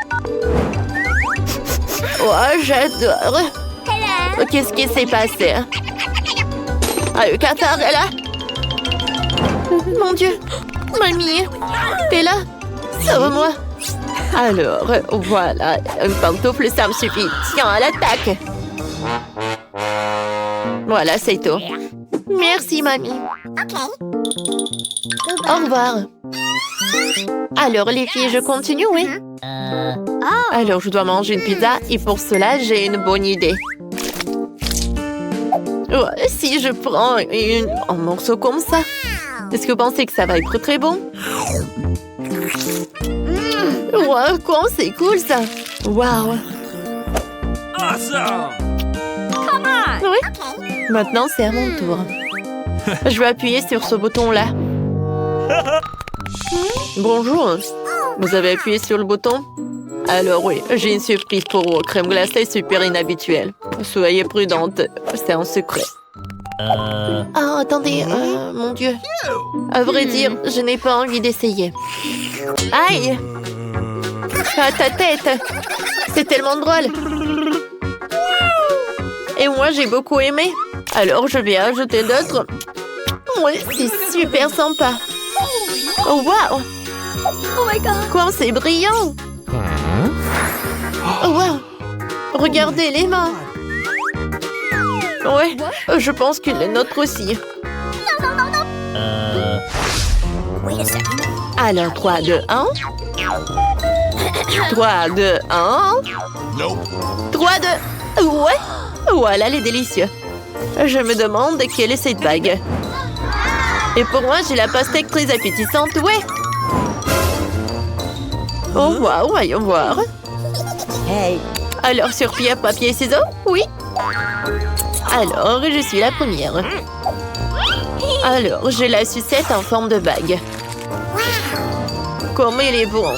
Oh, j'adore. Oh, qu'est-ce qui s'est passé? Ah, le catar est là. Mon Dieu. Mamie, t'es là? Sauve-moi. Alors, voilà. Une pantoufle, ça me suffit. Tiens, à l'attaque. Voilà, c'est tout. Merci, mamie. Au revoir. Alors, les filles, je continue, oui? Alors, je dois manger une pizza et pour cela, j'ai une bonne idée. Oh, si je prends un morceau comme ça, est-ce que vous pensez que ça va être très bon? Wow, quoi, c'est cool, ça! Wow!
Awesome!
Oui? Maintenant, c'est à mon tour. Je vais appuyer sur ce bouton-là. Bonjour. Vous avez appuyé sur le bouton? Alors oui, j'ai une surprise pour vous. Crème glacée super inhabituelle. Soyez prudente, c'est un secret. Ah, attendez, mon Dieu. À vrai dire, je n'ai pas envie d'essayer. Aïe! Ah, ta tête! C'est tellement drôle! Et moi, j'ai beaucoup aimé. Alors, je vais ajouter d'autres. Ouais, c'est super sympa. Oh, waouh!
Oh my god.
Quoi, c'est brillant! Oh, waouh! Regardez les mains! Ouais, je pense que les nôtres aussi.
Wait a second.
Alors, 3, 2, 1. 3, 2, 1. 3, 2... Ouais! Voilà les délicieux. Je me demande quelle est cette bague. Et pour moi, j'ai la pastèque très appétissante, ouais! Oh, waouh, voyons voir.
Hey.
Alors, sur pierre, papier, ciseaux? Oui. Alors, je suis la première. Alors, j'ai la sucette en forme de bague. Comme il est bon.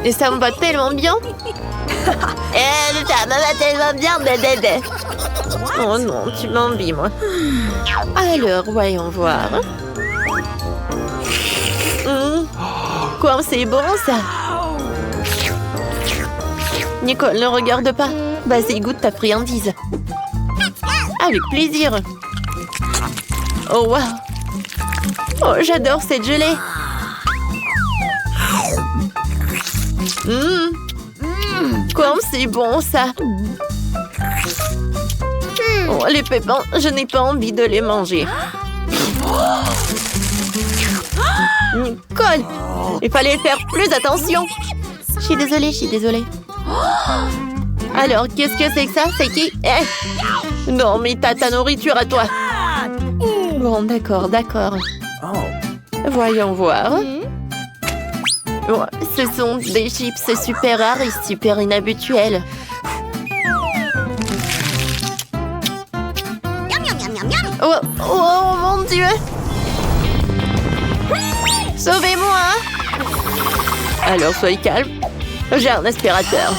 Et ça me va tellement bien. Ça me va tellement bien, bébé. Oh non, tu m'envies, moi. Alors, voyons voir. Quoi, c'est bon, ça? Nicole, ne regarde pas. Vas-y, goûte ta friandise. Avec plaisir. Oh, waouh. Oh, j'adore cette gelée. Comme c'est bon, ça. Oh, les pépins, je n'ai pas envie de les manger. Nicole, il fallait faire plus attention. Je suis désolée. Alors, qu'est-ce que c'est que ça? C'est qui? Non, mais t'as ta nourriture à toi. Bon, d'accord. Voyons voir. Oh, ce sont des chips super rares et super inhabituels. Oh mon Dieu! Sauvez-moi! Alors, soyez calme. J'ai un aspirateur.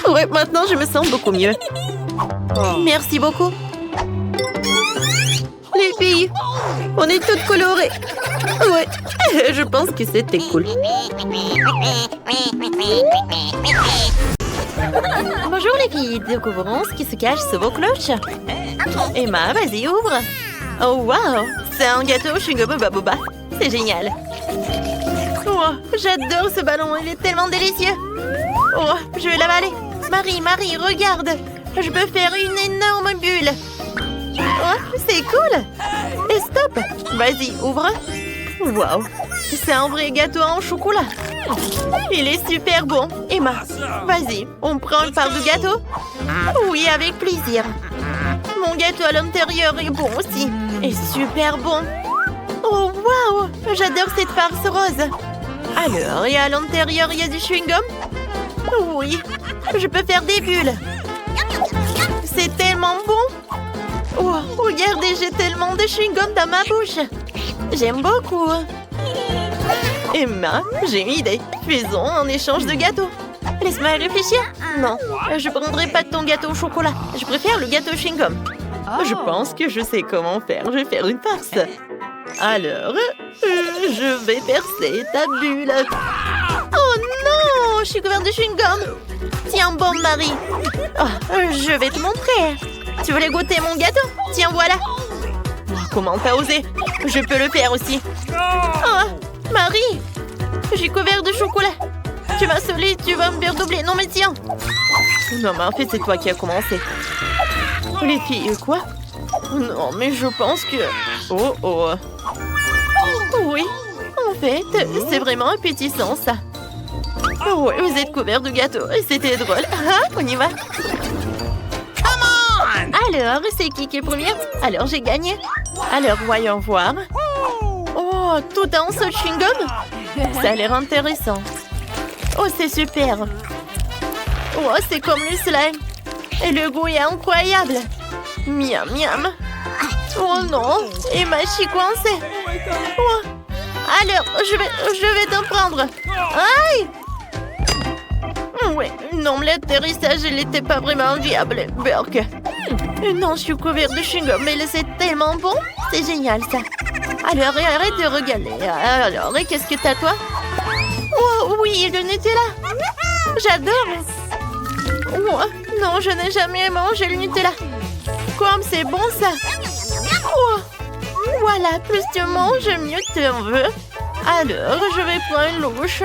Ouais, maintenant je me sens beaucoup mieux. Merci beaucoup. Les filles, on est toutes colorées. Ouais, je pense que c'était cool. Bonjour les filles, découvrons ce qui se cache sous vos cloches. Emma, vas-y, ouvre. Oh waouh, c'est un gâteau au chewing-gum Baboba. C'est génial. Oh, j'adore ce ballon, il est tellement délicieux. Oh, je vais l'avaler. Marie, regarde. Je peux faire une énorme bulle. Oh, c'est cool. Et stop. Vas-y, ouvre. Waouh, c'est un vrai gâteau en chocolat. Il est super bon. Emma, vas-y, on prend une part du gâteau? Oui, avec plaisir. Mon gâteau à l'intérieur est bon aussi. Et super bon. Oh, waouh, j'adore cette farce rose. Alors, et à l'intérieur, il y a du chewing-gum? Oui, je peux faire des bulles. C'est tellement bon. Oh, regardez, j'ai tellement de chewing-gum dans ma bouche. J'aime beaucoup. Emma, j'ai une idée. Faisons un échange de gâteaux. Laisse-moi réfléchir. Non, je prendrai pas de ton gâteau au chocolat. Je préfère le gâteau chewing-gum. Je pense que je sais comment faire. Je vais faire une farce. Alors, je vais percer ta bulle. Oh non, je suis couverte de chewing-gum. Tiens, bon Marie. Oh, je vais te montrer. Tu voulais goûter mon gâteau? Tiens, voilà. Oh, comment t'as osé? Je peux le faire aussi. Oh, Marie, je suis couverte de chocolat. Tu m'as saoulée, tu vas me faire doubler. Non, mais tiens. Non, mais en fait, c'est toi qui as commencé. Les filles, quoi? Non, mais je pense que... Oh. Oui, en fait, c'est vraiment appétissant, ça. Oh, ouais, vous êtes couverts de gâteau. C'était drôle. Ah, on y va. Alors, c'est qui est première? Alors, j'ai gagné. Alors, voyons voir. Oh, tout en ce chewing-gum? Ça a l'air intéressant. Oh, c'est super. Oh, c'est comme le slime. Et le goût est incroyable. Miam, miam. Oh non, Emma, je suis coincée. Oh. Alors, je vais t'en prendre. Aïe! Ouais, non, l'atterrissage, il n'était pas vraiment viable. Burk. Non, je suis couverte de chewing-gum, mais c'est tellement bon. C'est génial, ça. Alors, arrête de regarder. Alors, et qu'est-ce que t'as, toi? Oh, oui, le Nutella. J'adore. Oh, non, je n'ai jamais mangé le Nutella. Comme c'est bon, ça. Oh, voilà, plus tu manges, mieux tu en veux. Alors, je vais prendre une louche.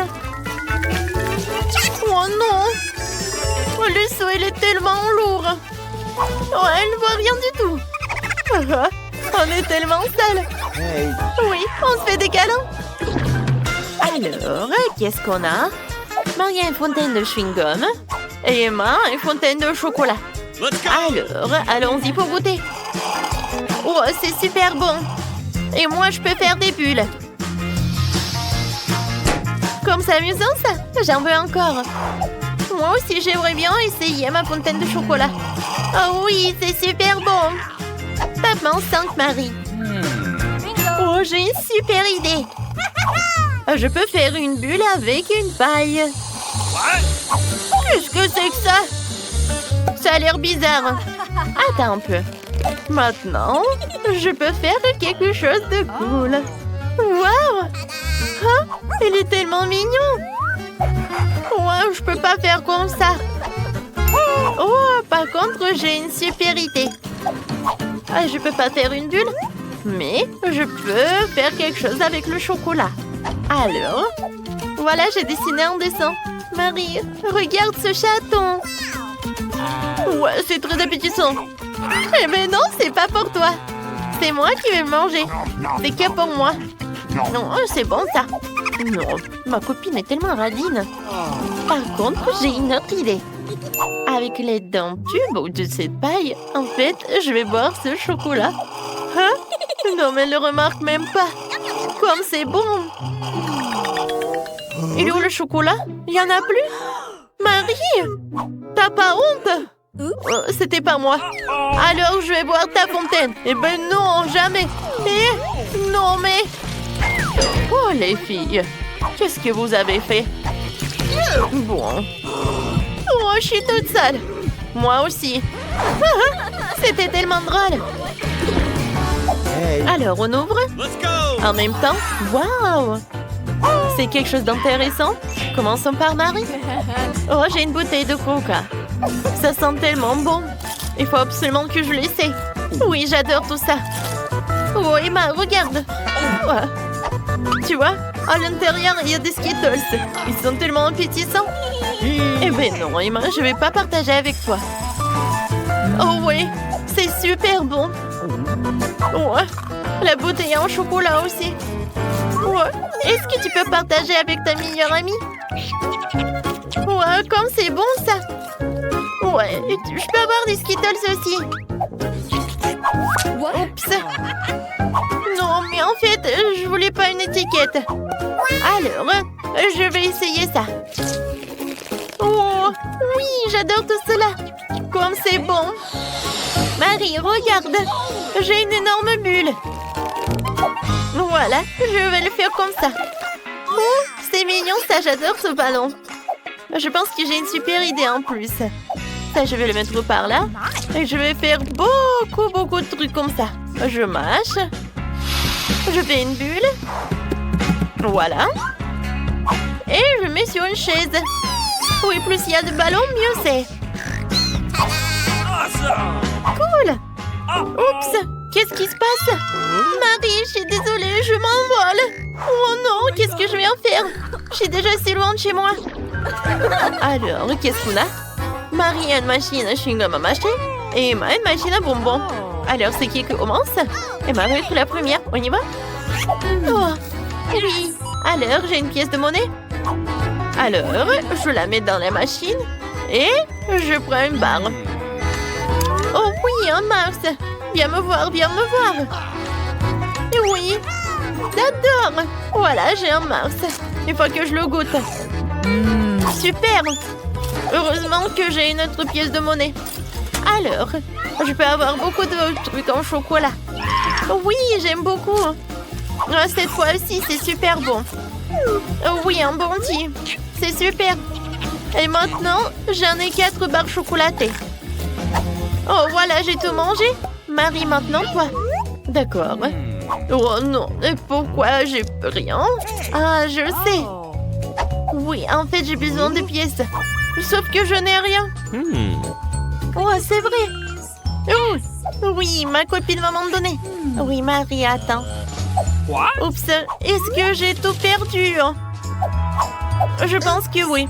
Oh non! Oh, le seau, il est tellement lourd. Oh, elle ne voit rien du tout. On est tellement sale. Oui, on se fait des câlins. Alors, qu'est-ce qu'on a? Marie a une fontaine de chewing-gum. Et Emma a une fontaine de chocolat. Alors, allons-y pour goûter. Oh, c'est super bon. Et moi, je peux faire des bulles. Comme c'est amusant, ça. J'en veux encore. Moi aussi, j'aimerais bien essayer ma fontaine de chocolat. Oh oui, c'est super bon. Tape-moi en 5, Marie. Oh, j'ai une super idée. Je peux faire une bulle avec une paille. Qu'est-ce que c'est que ça? Ça a l'air bizarre. Attends un peu. Maintenant, je peux faire quelque chose de cool. Waouh! Hein? Il est tellement mignon. Wow, je peux pas faire comme ça. Oh, par contre, j'ai une super idée. Je peux pas faire une bulle, mais je peux faire quelque chose avec le chocolat. Alors, voilà, j'ai dessiné un dessin. Marie, regarde ce chaton. Ouais, c'est très appétissant. Eh ben non, c'est pas pour toi. C'est moi qui vais le manger. C'est que pour moi. Non, c'est bon ça. Non, ma copine est tellement radine. Par contre, j'ai une autre idée. Avec l'aide d'un tube ou de cette paille, en fait, je vais boire ce chocolat. Hein? Non, mais elle ne le remarque même pas. Comme c'est bon. Il est où le chocolat? Il y en a plus? Marie! T'as pas honte? C'était pas moi. Alors, je vais boire ta fontaine. Eh ben non, jamais. Non, mais... Oh, les filles, qu'est-ce que vous avez fait? Bon. Oh, je suis toute seule. Moi aussi. C'était tellement drôle. Alors, on ouvre. En même temps, waouh! C'est quelque chose d'intéressant. Commençons par Marie. Oh, j'ai une bouteille de coca. Ça sent tellement bon. Il faut absolument que je l'essaie. Oui, j'adore tout ça. Oh, Emma, regarde. Oh. Tu vois, à l'intérieur, il y a des Skittles. Ils sont tellement appétissants. Eh ben non, Emma, je vais pas partager avec toi. Oh oui, c'est super bon. Ouais, la bouteille en chocolat aussi. Ouais, est-ce que tu peux partager avec ta meilleure amie? Ouais, comme c'est bon ça. Ouais, je peux avoir des Skittles aussi. Oups. Non, mais en fait, je voulais pas une étiquette. Alors, je vais essayer ça. Oh, oui, j'adore tout cela. Comme c'est bon. Marie, regarde. J'ai une énorme bulle. Voilà, je vais le faire comme ça. Oh, c'est mignon ça, j'adore ce ballon. Je pense que j'ai une super idée en plus. Ça, je vais le mettre par là. Et je vais faire beaucoup de trucs comme ça. Je mâche. Je fais une bulle. Voilà. Et je mets sur une chaise. Oui, plus il y a de ballons, mieux c'est. Cool. Oups, qu'est-ce qui se passe? Marie, je suis désolée, je m'envole. Oh non, qu'est-ce que je vais en faire? Je suis déjà si loin de chez moi. Alors, qu'est-ce qu'on a? Marie a une machine à chewing-gum à mâcher et Emma a une machine à bonbons. Alors, c'est qui commence? Emma va être la première. On y va? Oh, oui. Alors, j'ai une pièce de monnaie. Alors, je la mets dans la machine et je prends une barre. Oh oui, un Mars. Viens me voir, viens me voir. Oui, j'adore. Voilà, j'ai un Mars. Il faut que je le goûte. Super. Heureusement que j'ai une autre pièce de monnaie. Alors, je peux avoir beaucoup de trucs en chocolat. Oui, j'aime beaucoup. Cette fois-ci, c'est super bon. Oui, un bounty. C'est super. Et maintenant, j'en ai 4 barres chocolatées. Oh, voilà, j'ai tout mangé. Marie, maintenant, toi. D'accord. Oh non, et pourquoi j'ai rien? Ah, je sais. Oui, en fait, j'ai besoin de pièces. Sauf que je n'ai rien. Oh, c'est vrai. Oh, oui, ma copine va m'en donner. Oui, Marie, attends. Oups, est-ce que j'ai tout perdu? Je pense que oui.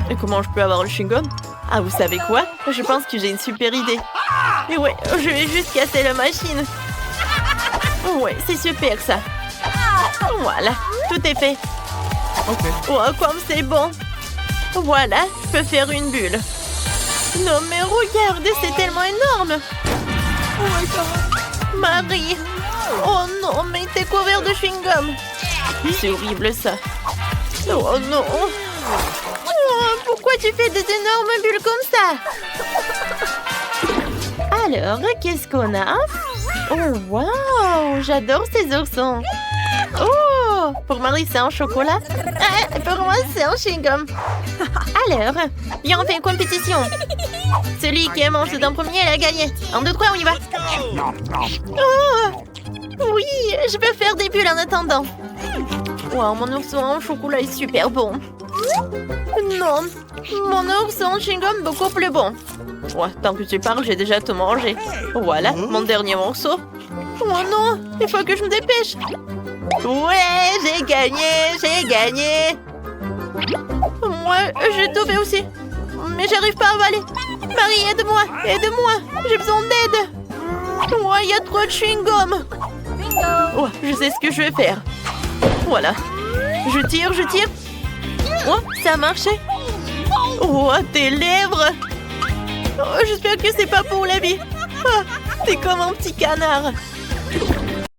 Et comment je peux avoir le chewing-gum? Ah, vous savez quoi? Je pense que j'ai une super idée. Et ouais, je vais juste casser la machine. Ouais, c'est super ça. Voilà, tout est fait.
OK.
Oh, comme c'est bon. Voilà, je peux faire une bulle. Non, mais regarde, c'est tellement énorme. Oh my God. Marie. Oh non, mais t'es couvert de chewing-gum. C'est horrible ça. Oh non. Oh, pourquoi tu fais des énormes bulles comme ça? Alors, qu'est-ce qu'on a? Oh, waouh, j'adore ces oursons. Oh, pour Marie, c'est un chocolat. Ah, pour moi, c'est un chewing-gum. Alors, viens, on fait une compétition. Celui qui mange tout en premier, il a gagné. 1, 2, 3, on y va. Oh, oui, je peux faire des bulles en attendant. Wow, mon ourson en chocolat est super bon. Non, mon ourson en chewing-gum beaucoup plus bon. Ouais, tant que tu parles, j'ai déjà tout mangé. Voilà, mon dernier morceau. Oh non, il faut que je me dépêche. Ouais, j'ai gagné. Moi, j'ai tout fait aussi. Mais j'arrive pas à avaler. Marie, aide-moi, j'ai besoin d'aide. Ouais, il y a trop de chewing-gum. Oh, je sais ce que je vais faire. Voilà. Je tire. Oh, ça a marché. Oh, tes lèvres. Oh, j'espère que c'est pas pour la vie. Oh, t'es comme un petit canard.